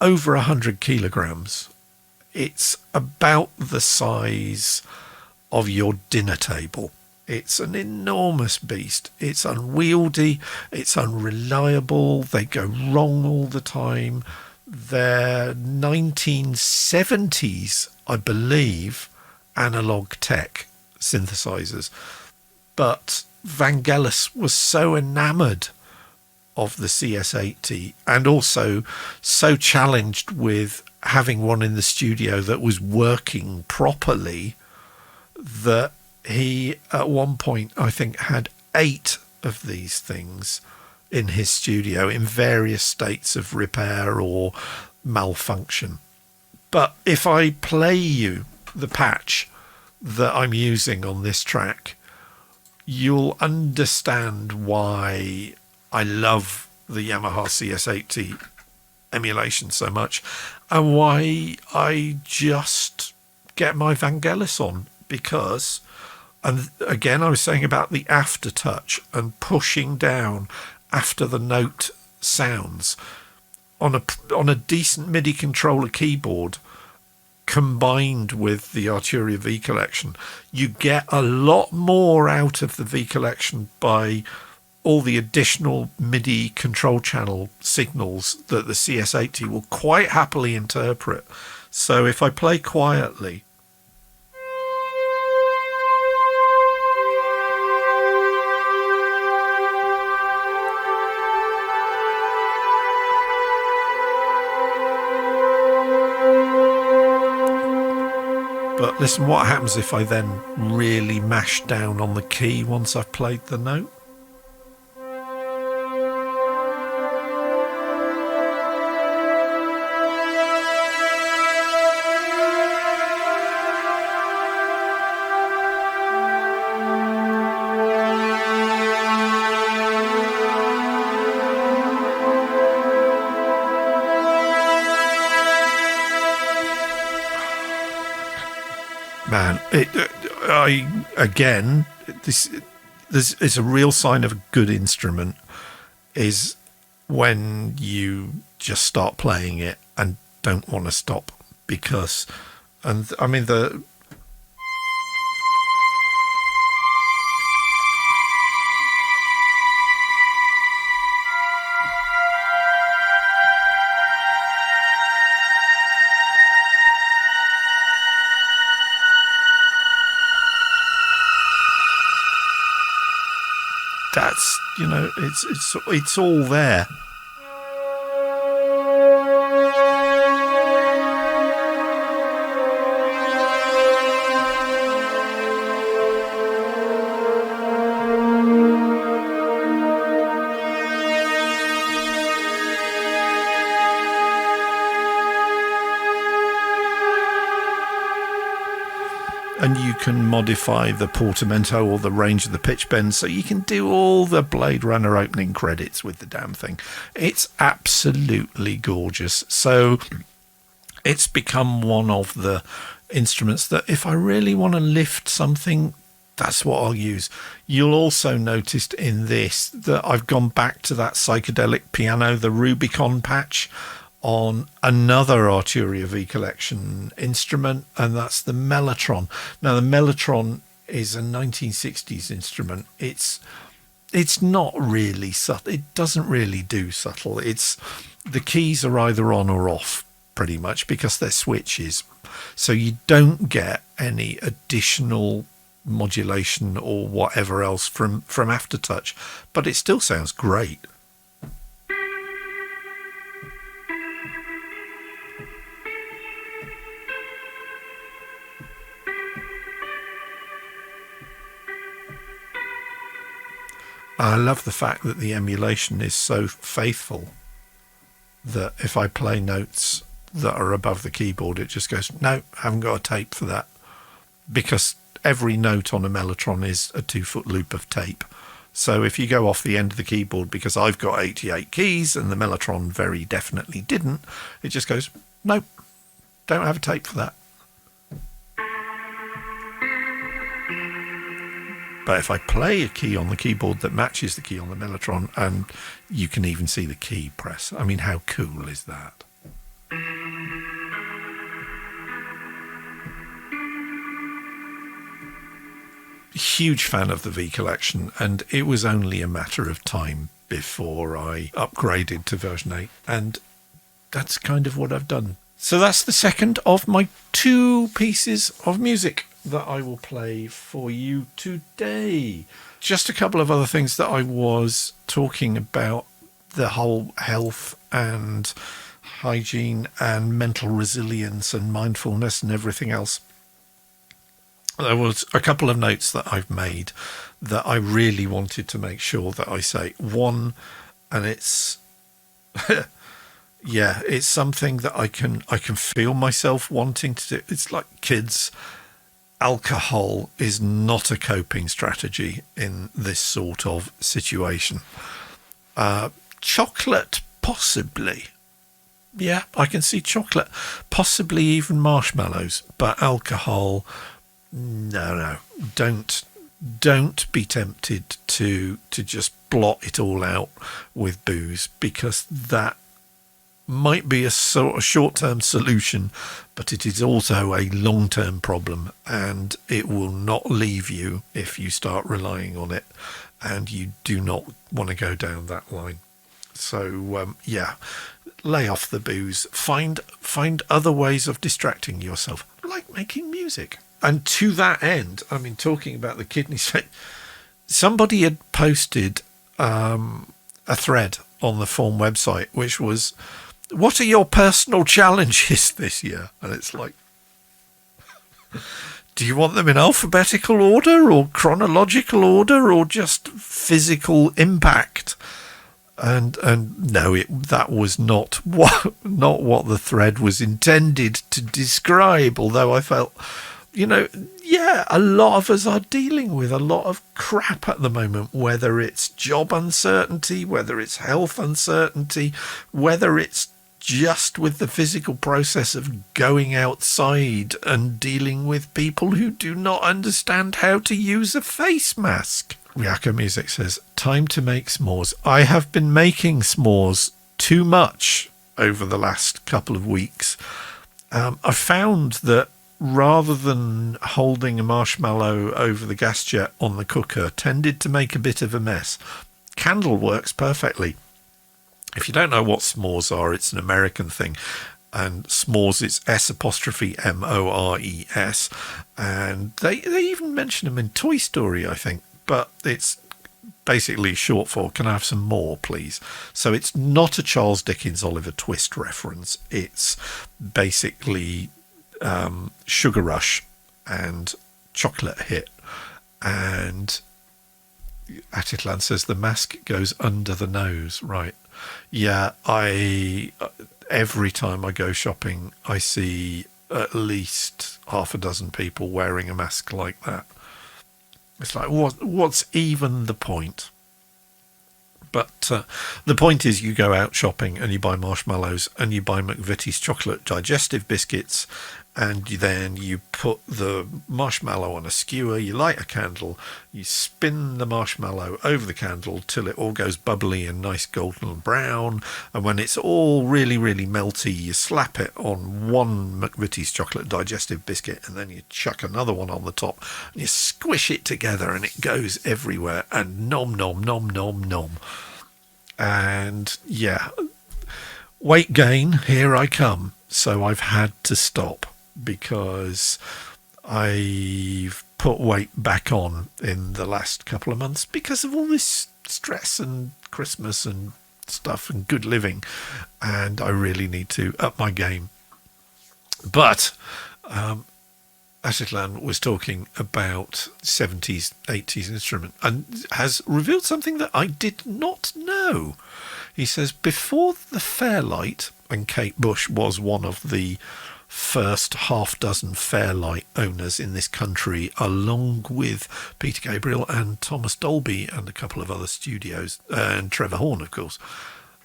over 100 kilograms. It's about the size of your dinner table. It's an enormous beast. It's unwieldy. It's unreliable. They go wrong all the time. They're 1970s, I believe, analog tech synthesizers. But Vangelis was so enamored of the CS80 and also so challenged with having one in the studio that was working properly that he, at one point, I think, had 8 of these things in his studio in various states of repair or malfunction. But if I play you the patch that I'm using on this track, you'll understand why I love the Yamaha CS80 emulation so much and why I just get my Vangelis on, because, and again, I was saying about the aftertouch and pushing down after the note sounds on a decent MIDI controller keyboard combined with the Arturia V Collection, you get a lot more out of the V Collection by all the additional MIDI control channel signals that the CS80 will quite happily interpret. So if I play quietly, but listen what happens if I then really mash down on the key once I've played the note. Man, this is a real sign of a good instrument is when you just start playing it and don't want to stop, because, and I mean that's, you know, it's all there. And you can modify the portamento or the range of the pitch bend, so you can do all the Blade Runner opening credits with the damn thing. It's absolutely gorgeous. So it's become one of the instruments that if I really want to lift something, that's what I'll use. You'll also notice in this that I've gone back to that psychedelic piano, the Rubicon patch, on another Arturia V Collection instrument, and that's the Melotron. Now, the Melotron is a 1960s instrument. It's not really subtle. It doesn't really do subtle. It's the keys are either on or off, pretty much, because they're switches. So you don't get any additional modulation or whatever else from Aftertouch, but it still sounds great. I love the fact that the emulation is so faithful that if I play notes that are above the keyboard, it just goes, no, I haven't got a tape for that, because every note on a Melotron is a 2-foot loop of tape. So if you go off the end of the keyboard, because I've got 88 keys and the Melotron very definitely didn't, it just goes, nope, don't have a tape for that. But if I play a key on the keyboard that matches the key on the Melotron, and you can even see the key press, I mean, how cool is that? Huge fan of the V collection, and it was only a matter of time before I upgraded to version 8, and that's kind of what I've done. So that's the second of my 2 pieces of music that I will play for you today. Just a couple of other things that I was talking about, the whole health and hygiene and mental resilience and mindfulness and everything else. There was a couple of notes that I've made that I really wanted to make sure that I say. One, and it's yeah, it's something that I can feel myself wanting to do. It's like kids. Alcohol is not a coping strategy in this sort of situation. Chocolate, possibly. Yeah, I can see chocolate, possibly even marshmallows, but alcohol, no. Don't be tempted to just blot it all out with booze, because that might be a sort of short-term solution, but it is also a long-term problem, and it will not leave you if you start relying on it, and you do not want to go down that line. So yeah, lay off the booze, find other ways of distracting yourself, like making music. And to that end, I mean, talking about the kidney stone, somebody had posted a thread on the Form website, which was, what are your personal challenges this year? And it's like, do you want them in alphabetical order or chronological order or just physical impact? And no, that was not what the thread was intended to describe, although I felt, yeah, a lot of us are dealing with a lot of crap at the moment, whether it's job uncertainty, whether it's health uncertainty, whether it's just with the physical process of going outside and dealing with people who do not understand how to use a face mask. Ryako Music says, time to make s'mores. I have been making s'mores too much over the last couple of weeks. I found that rather than holding a marshmallow over the gas jet on the cooker, tended to make a bit of a mess. Candle works perfectly. If you don't know what s'mores are, it's an American thing. And s'mores, it's S''MORES. And they even mention them in Toy Story, I think. But it's basically short for, can I have some more, please? So it's not a Charles Dickens Oliver Twist reference. It's basically Sugar Rush and Chocolate Hit. And Atitlan says the mask goes under the nose, right? Yeah, every time I go shopping, I see at least half a dozen people wearing a mask like that. It's like, what's even the point? But the point is, you go out shopping and you buy marshmallows and you buy McVitie's chocolate digestive biscuits, and then you put the marshmallow on a skewer, you light a candle, you spin the marshmallow over the candle till it all goes bubbly and nice golden brown, and when it's all really, really melty, you slap it on one McVitie's chocolate digestive biscuit, and then you chuck another one on the top, and you squish it together, and it goes everywhere, and nom, nom, nom, nom, nom. And yeah, weight gain, here I come. So I've had to stop, because I've put weight back on in the last couple of months because of all this stress and Christmas and stuff and good living, and I really need to up my game. But Asitlan was talking about 70s, 80s instrument and has revealed something that I did not know. He says before the Fairlight, and Kate Bush was one of the first half dozen Fairlight owners in this country, along with Peter Gabriel and Thomas Dolby and a couple of other studios, and Trevor Horn, of course.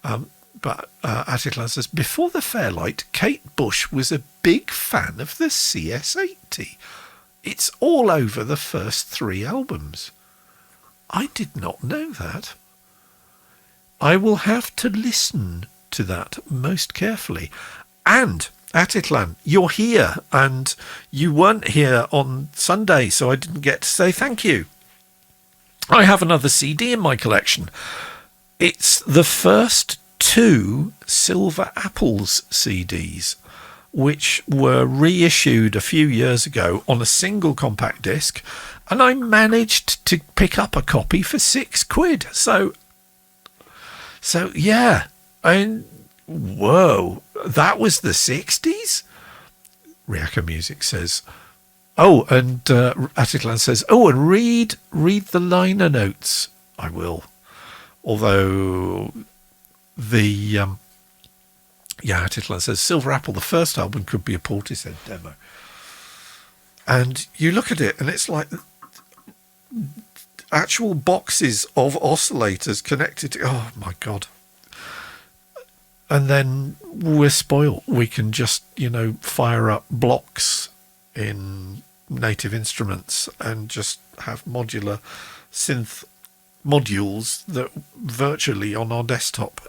But Atitlan says, before the Fairlight, Kate Bush was a big fan of the CS80. It's all over the first 3 albums. I did not know that. I will have to listen to that most carefully. And Atitlan, you're here, and you weren't here on Sunday, so I didn't get to say thank you. I have another CD in my collection. It's the first 2 Silver Apples CDs, which were reissued a few years ago on a single compact disc, and I managed to pick up a copy for £6. So yeah, whoa, that was the 60s? Riaka Music says, oh, and Atitlan says, oh, and read the liner notes. I will. Although Atitlan says, Silver Apple, the first album, could be a Portishead demo. And you look at it and it's like actual boxes of oscillators connected to, oh my God. And then we're spoiled. We can just, fire up blocks in Native Instruments and just have modular synth modules that virtually on our desktop.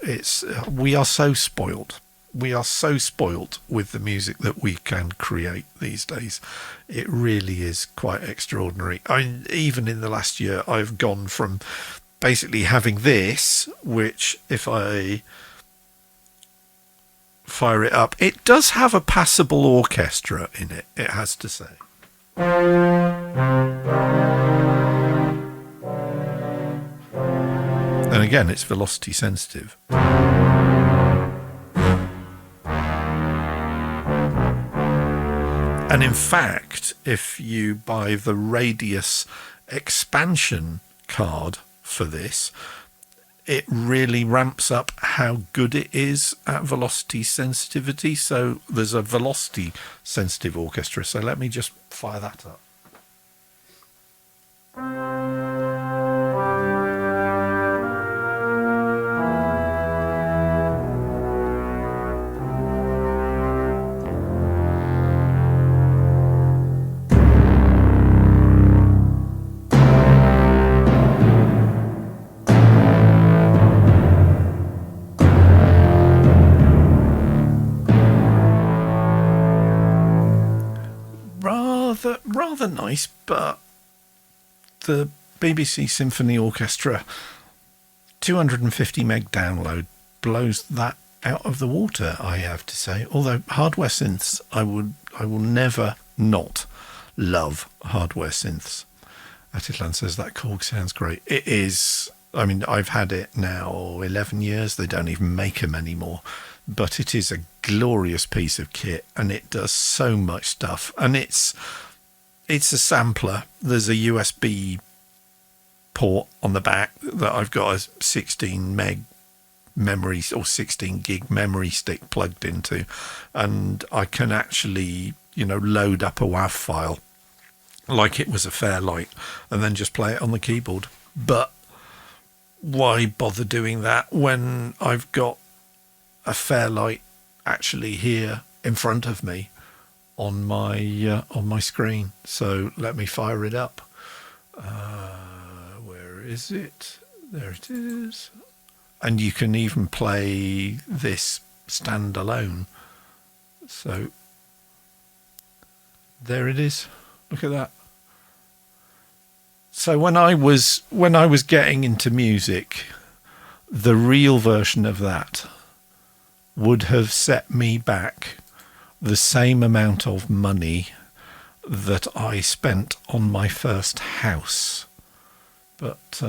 We are so spoiled. We are so spoiled with the music that we can create these days. It really is quite extraordinary. Even in the last year, I've gone from basically having this, which if I fire it up, it does have a passable orchestra in it, it has to say. And again, it's velocity sensitive. And in fact, if you buy the Radius expansion card for this, it really ramps up how good it is at velocity sensitivity. So there's a velocity sensitive orchestra. So let me just fire that up. Rather nice, but the BBC Symphony Orchestra 250 meg download blows that out of the water, I have to say. Although hardware synths, I will never not love hardware synths. Atitlan says that Korg sounds great. It is. I mean, I've had it now 11 years. They don't even make them anymore. But it is a glorious piece of kit, and it does so much stuff. And it's a sampler. There's a USB port on the back that I've got a 16 meg memory or 16 gig memory stick plugged into, and I can actually, load up a WAV file like it was a Fairlight and then just play it on the keyboard. But why bother doing that when I've got a Fairlight actually here in front of me on my screen? So let me fire it up. Where is it? There it is. And you can even play this standalone. So there it is. Look at that. So when I was getting into music, the real version of that would have set me back the same amount of money that I spent on my first house. But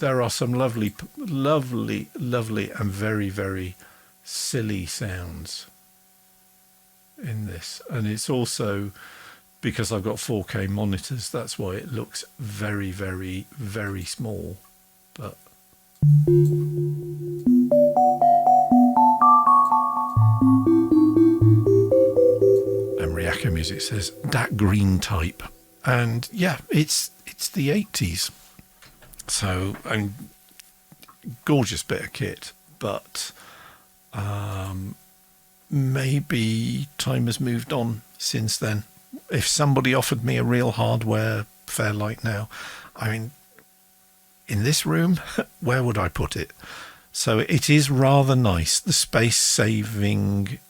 there are some lovely, lovely, lovely and very, very silly sounds in this. And it's also, because I've got 4K monitors, that's why it looks very, very, very small. But Riaka Music says that green type, and yeah, it's the 80s, so gorgeous bit of kit, but maybe time has moved on since then. If somebody offered me a real hardware Fairlight now, I mean, in this room, where would I put it? So it is rather nice, the space saving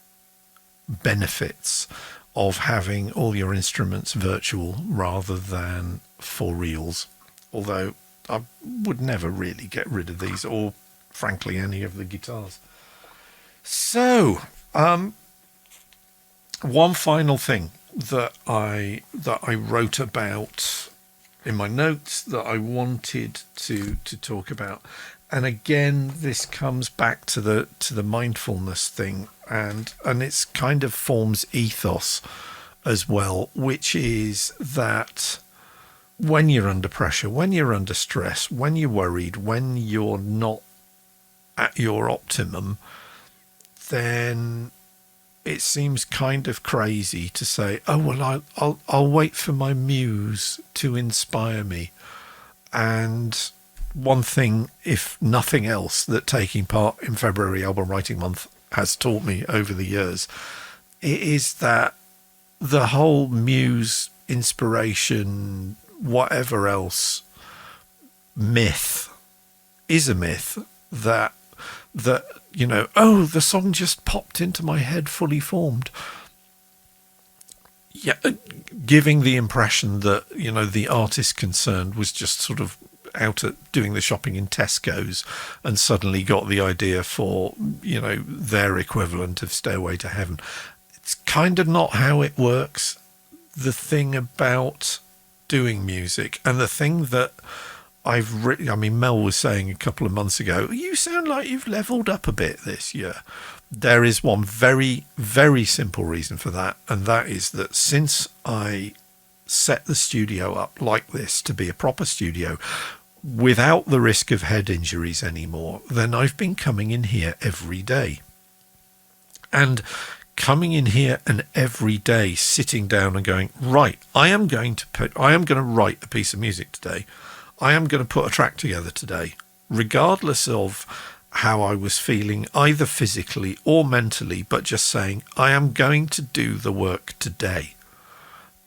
benefits of having all your instruments virtual rather than for reals. Although I would never really get rid of these, or frankly any of the guitars. So one final thing that I wrote about in my notes that I wanted to talk about, and again this comes back to the mindfulness thing, and it's kind of forms ethos as well, which is that when you're under pressure, when you're under stress, when you're worried, when you're not at your optimum, then it seems kind of crazy to say, oh well, I'll wait for my muse to inspire me. And one thing, if nothing else, that taking part in February Album Writing Month has taught me over the years, it is that the whole muse, inspiration, whatever else myth is a myth. That you know, oh, the song just popped into my head fully formed. Yeah, giving the impression that, you know, the artist concerned was just sort of out at doing the shopping in Tesco's and suddenly got the idea for, you know, their equivalent of Stairway to Heaven. It's kind of not how it works. The thing about doing music, and the thing that I've written, I mean, Mel was saying a couple of months ago, you sound like you've leveled up a bit this year. There is one very, very simple reason for that, and that is that since I set the studio up like this to be a proper studio without the risk of head injuries anymore, then I've been coming in here every day. And coming in here and every day sitting down and going, right, I am going to write a piece of music today. I am going to put a track together today, regardless of how I was feeling, either physically or mentally, but just saying, I am going to do the work today.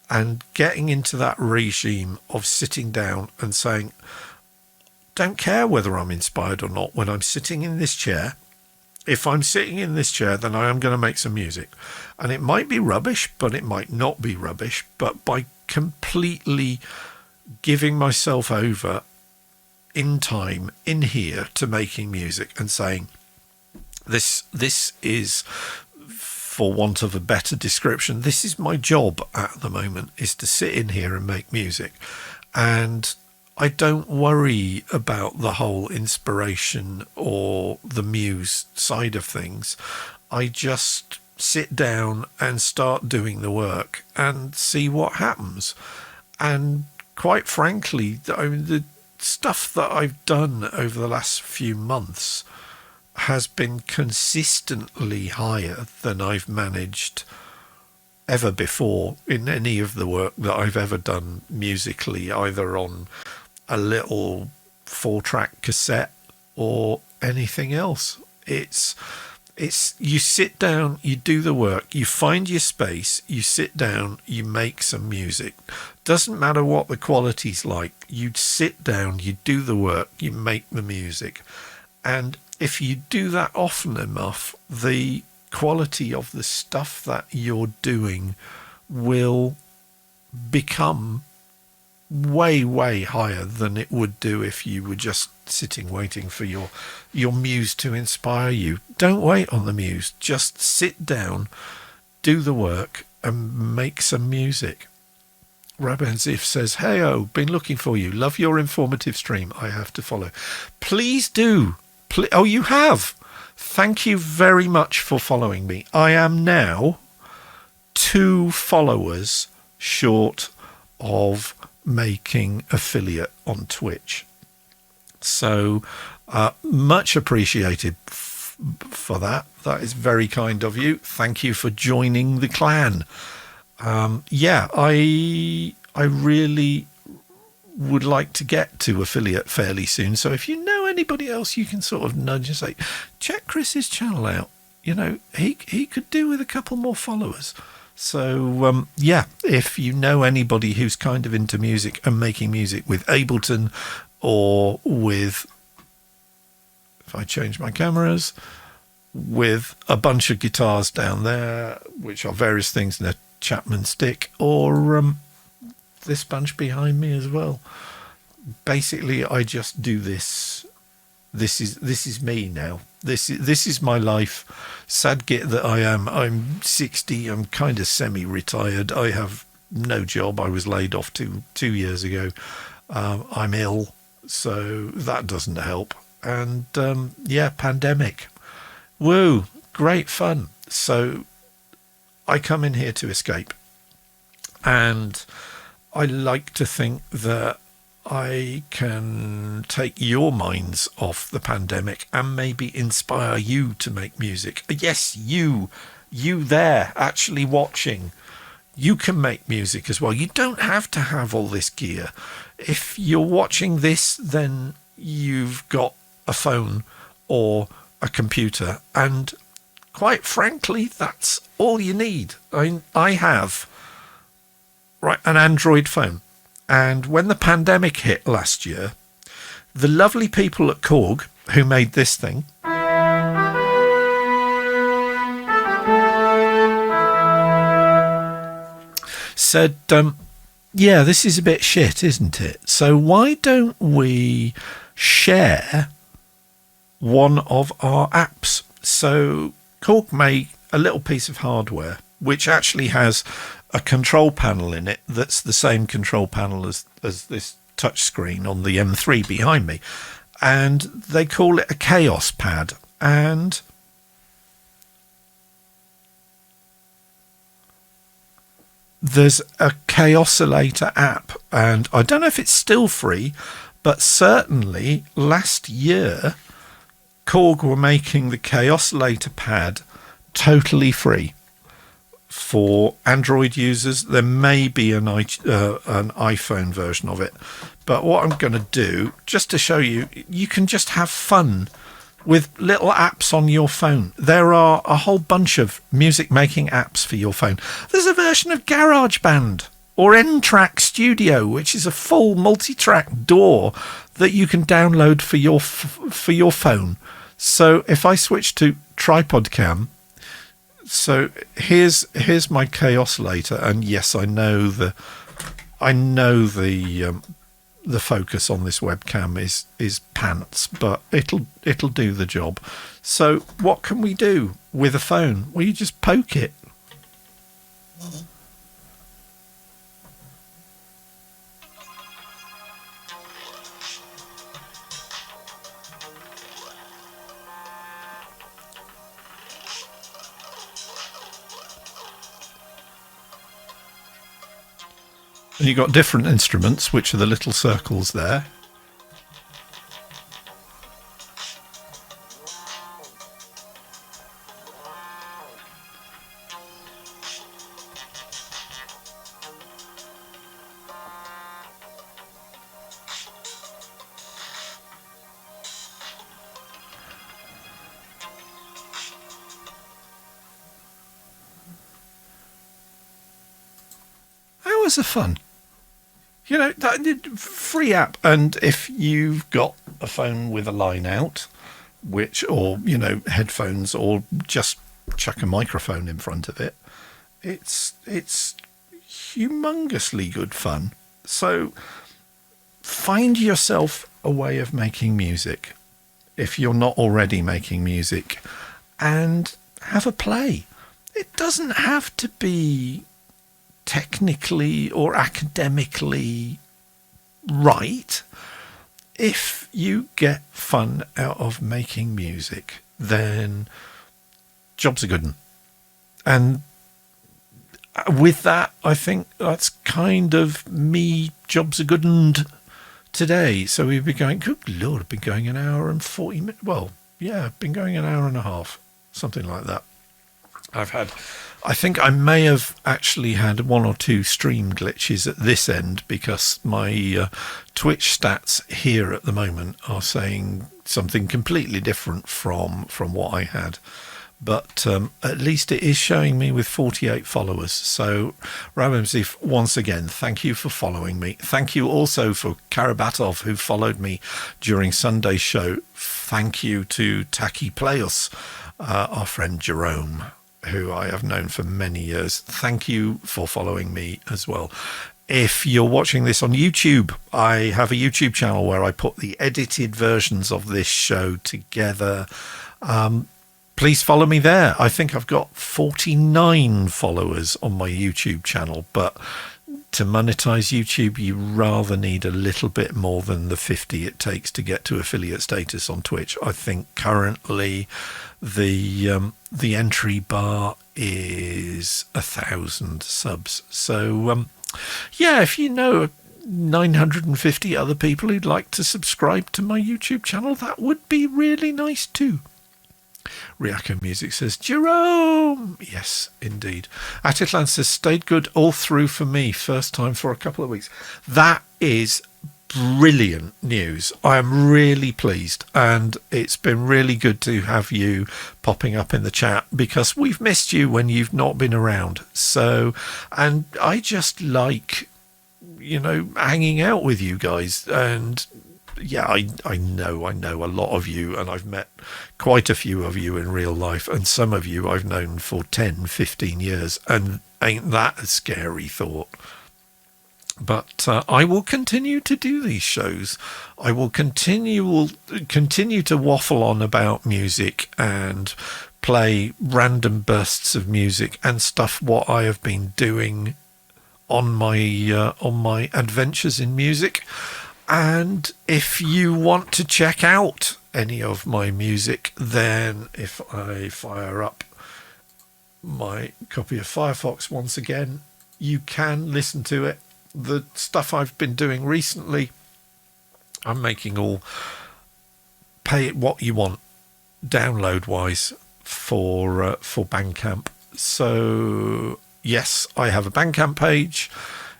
And getting into that regime of sitting down and saying, don't care whether I'm inspired or not when I'm sitting in this chair. If I'm sitting in this chair, then I am going to make some music. And it might be rubbish, but it might not be rubbish. But by completely giving myself over in time in here to making music and saying, this is, for want of a better description, this is my job at the moment, is to sit in here and make music. And I don't worry about the whole inspiration or the muse side of things. I just sit down and start doing the work and see what happens. And quite frankly, I mean, the stuff that I've done over the last few months has been consistently higher than I've managed ever before in any of the work that I've ever done musically, either on a little 4-track cassette or anything else. It's you sit down, you do the work, you find your space, you sit down, you make some music. Doesn't matter what the quality's like. You sit down, you do the work, you make the music. And if you do that often enough, the quality of the stuff that you're doing will become way, way higher than it would do if you were just sitting waiting for your muse to inspire you. Don't wait on the muse. Just sit down, do the work, and make some music. Rabenzif says, "Hey-o, been looking for you. Love your informative stream. I have to follow." Please do. Oh, you have. Thank you very much for following me. I am now 2 followers short of making affiliate on Twitch. So much appreciated for that. That is very kind of you. Thank you for joining the clan. I really would like to get to affiliate fairly soon. So if you know anybody else, you can sort of nudge and say, check Chris's channel out. You know, he could do with a couple more followers. So, if you know anybody who's kind of into music and making music with Ableton or with, if I change my cameras, with a bunch of guitars down there, which are various things in a Chapman stick, or this bunch behind me as well. Basically, I just do this. This is me now. This is my life. Sad git that I am. I'm 60. I'm kind of semi-retired. I have no job. I was laid off two years ago. I'm ill, so that doesn't help. And pandemic. Woo, great fun. So I come in here to escape, and I like to think that I can take your minds off the pandemic and maybe inspire you to make music. Yes, you there actually watching, you can make music as well. You don't have to have all this gear. If you're watching this, then you've got a phone or a computer, and quite frankly, that's all you need. I have an Android phone. And when the pandemic hit last year, the lovely people at Korg who made this thing said, this is a bit shit, isn't it? So why don't we share one of our apps? So Korg made a little piece of hardware which actually has a control panel in it that's the same control panel as this touch screen on the M3 behind me, and they call it a Chaos Pad. And there's a Chaosilator app, and I don't know if it's still free, but certainly last year Korg were making the Chaosilator pad totally free for Android users. There may be an iPhone version of it, but what I'm going to do, just to show you, you can just have fun with little apps on your phone. There are a whole bunch of music making apps for your phone. There's a version of GarageBand or N-Track Studio, which is a full multi-track DAW that you can download for your phone. So if I switch to tripod cam, so here's my Chaosilator, and yes, I know the focus on this webcam is pants, but it'll do the job. So what can we do with a phone? Well, you just poke it. And you've got different instruments, which are the little circles there. Hours of fun. You know, free app. And if you've got a phone with a line out, or headphones, or just chuck a microphone in front of it, it's humongously good fun. So find yourself a way of making music if you're not already making music, and have a play. It doesn't have to be technically or academically right, if you get fun out of making music, then job's a good one. And with that, I think that's kind of me, job's a good one today. So we've been going, good Lord, I've been going an hour and 40 minutes. Well, yeah, I've been going an hour and a half, something like that. I think I may have actually had one or two stream glitches at this end, because my Twitch stats here at the moment are saying something completely different from what I had. But at least it is showing me with 48 followers. So, Ramsey, once again, thank you for following me. Thank you also for Karabatov, who followed me during Sunday's show. Thank you to Taki Playus, our friend Jerome, who I have known for many years. Thank you for following me as well. If you're watching this on YouTube, I have a YouTube channel where I put the edited versions of this show together. Please follow me there. I think I've got 49 followers on my YouTube channel, but to monetize YouTube, you rather need a little bit more than the 50 it takes to get to affiliate status on Twitch. I think currently the entry bar is 1,000 subs. So yeah, if you know 950 other people who'd like to subscribe to my YouTube channel, that would be really nice too. Riako Music says, Jerome! Yes, indeed. Atitlan says, stayed good all through for me. First time for a couple of weeks. That is brilliant news. I am really pleased. And it's been really good to have you popping up in the chat, because we've missed you when you've not been around. So, and I just like, hanging out with you guys. And yeah, I know a lot of you, and I've met quite a few of you in real life, and some of you I've known for 10, 15 years, and ain't that a scary thought? But I will continue to do these shows. I will continue to waffle on about music and play random bursts of music and stuff what I have been doing on my adventures in music. And if you want to check out any of my music, then if I fire up my copy of Firefox once again, you can listen to it. The stuff I've been doing recently, I'm making all pay it what you want, download wise, for Bandcamp. So yes, I have a Bandcamp page.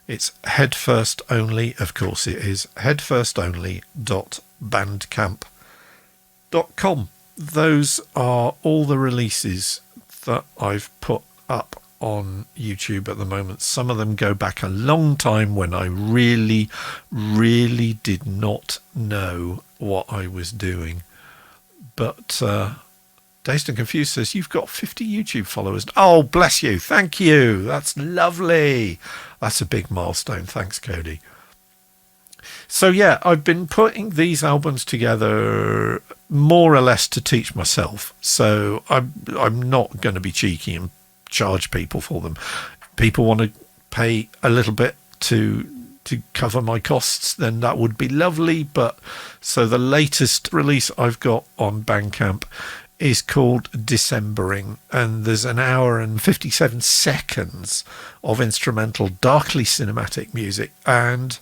It's headfirst only, of course it is, headfirstonly.bandcamp.com. Those are all the releases that I've put up on YouTube at the moment. Some of them go back a long time when I really, really did not know what I was doing. But Dazed and Confused says, you've got 50 YouTube followers. Oh, bless you. Thank you. That's lovely. That's a big milestone. Thanks, Cody. So, yeah, I've been putting these albums together more or less to teach myself. So I'm not going to be cheeky and charge people for them. People want to pay a little bit to cover my costs, then that would be lovely. But so the latest release I've got on Bandcamp is called Decembering, and there's an hour and 57 seconds of instrumental, darkly cinematic music. And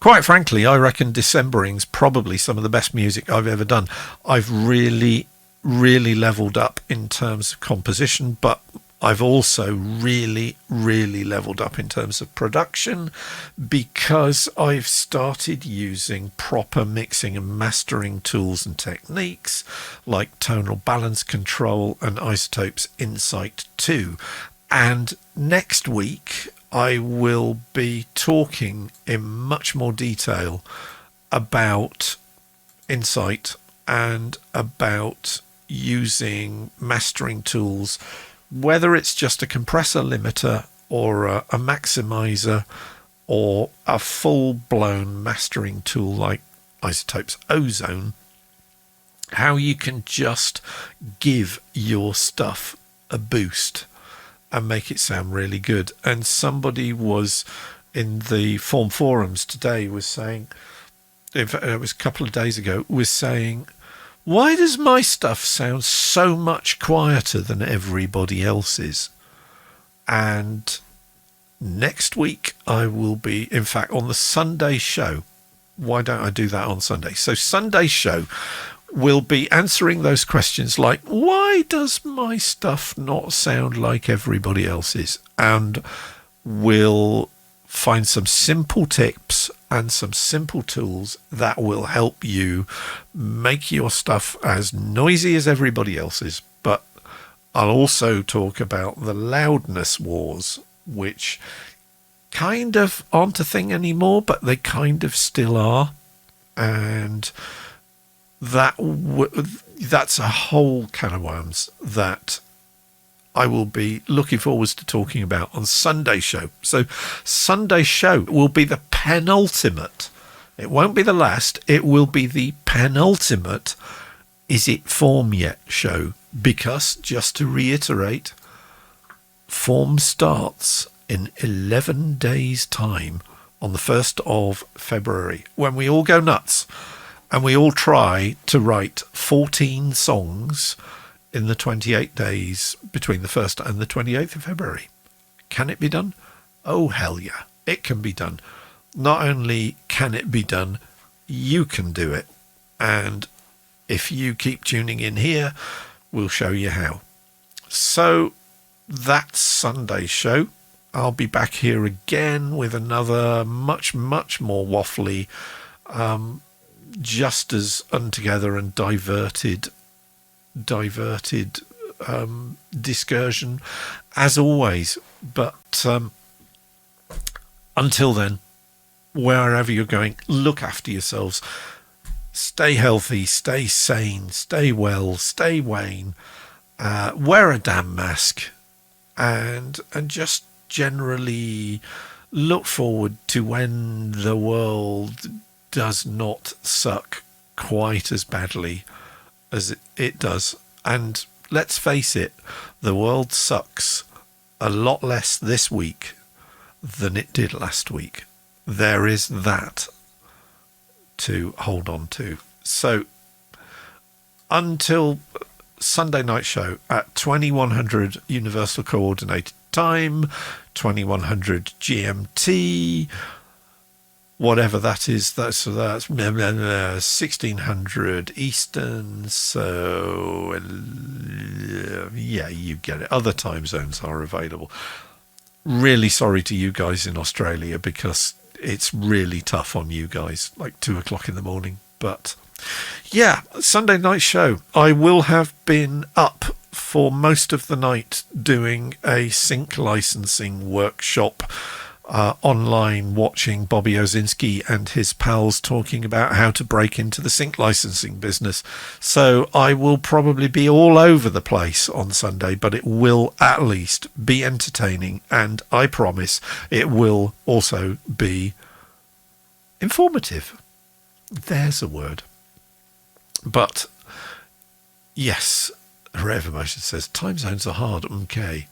quite frankly, I reckon Decembering's probably some of the best music I've ever done. I've really, really leveled up in terms of composition, but I've also really, really leveled up in terms of production, because I've started using proper mixing and mastering tools and techniques like tonal balance control and Isotopes Insight 2. And next week, I will be talking in much more detail about Insight and about using mastering tools, whether it's just a compressor limiter or a maximizer or a full-blown mastering tool like Isotopes Ozone, how you can just give your stuff a boost and make it sound really good. And somebody was in the Form forums today was saying, in fact, it was a couple of days ago, was saying, why does my stuff sound so much quieter than everybody else's? And next week I will be, in fact, on the Sunday show. Why don't I do that on Sunday? So Sunday show will be answering those questions like, why does my stuff not sound like everybody else's? And we'll find some simple tips and some simple tools that will help you make your stuff as noisy as everybody else's. But I'll also talk about the loudness wars, which kind of aren't a thing anymore, but they kind of still are. And that's a whole can of worms that I will be looking forward to talking about on Sunday show. So Sunday show will be the penultimate. It won't be the last. It will be the penultimate Is It Form Yet show. Because, just to reiterate, form starts in 11 days' time on the 1st of February, when we all go nuts and we all try to write 14 songs in the 28 days between the 1st and the 28th of February. Can it be done? Oh, hell yeah, it can be done. Not only can it be done, you can do it. And if you keep tuning in here, we'll show you how. So that's Sunday's show. I'll be back here again with another much, much more waffly, just as untogether and diverted discursion as always. But until then, wherever you're going, look after yourselves. Stay healthy, stay sane, stay well, stay Wayne. Wear a damn mask, and just generally look forward to when the world does not suck quite as badly as it does. And let's face it, the world sucks a lot less this week than it did last week. There is that to hold on to. So until Sunday night show at 2100 Universal Coordinated Time, 2100 GMT, whatever that is, that's 1600 Eastern. So yeah, you get it. Other time zones are available. Really sorry to you guys in Australia, because it's really tough on you guys, like 2 o'clock in the morning. But yeah, Sunday night show. I will have been up for most of the night doing a sync licensing workshop online, watching Bobby Ozinski and his pals talking about how to break into the sync licensing business. So I will probably be all over the place on Sunday, but it will at least be entertaining, and I promise it will also be informative. There's a word. But yes, Rev Emotion says time zones are hard. Okay.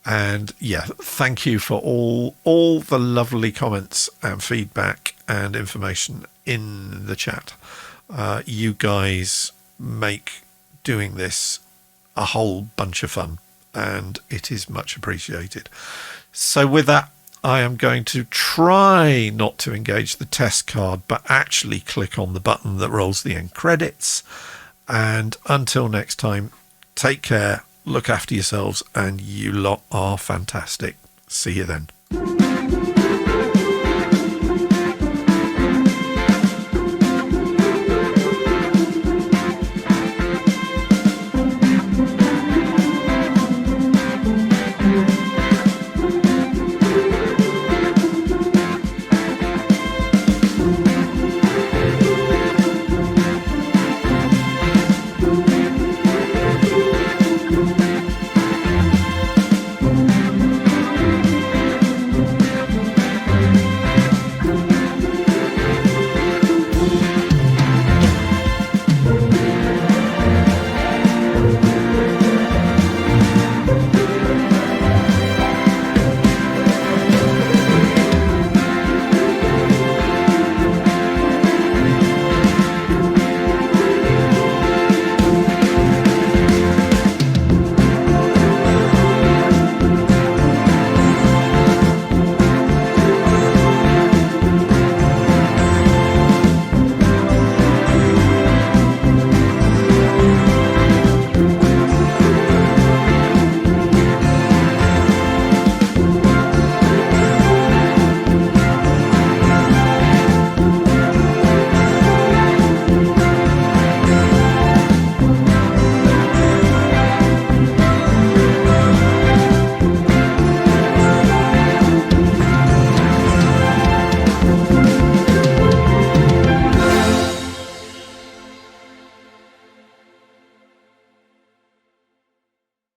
And yeah, thank you for all the lovely comments and feedback and information in the chat. You guys make doing this a whole bunch of fun, and it is much appreciated. So with that, I am going to try not to engage the test card, but actually click on the button that rolls the end credits. And until next time, take care, look after yourselves, and you lot are fantastic. See you then.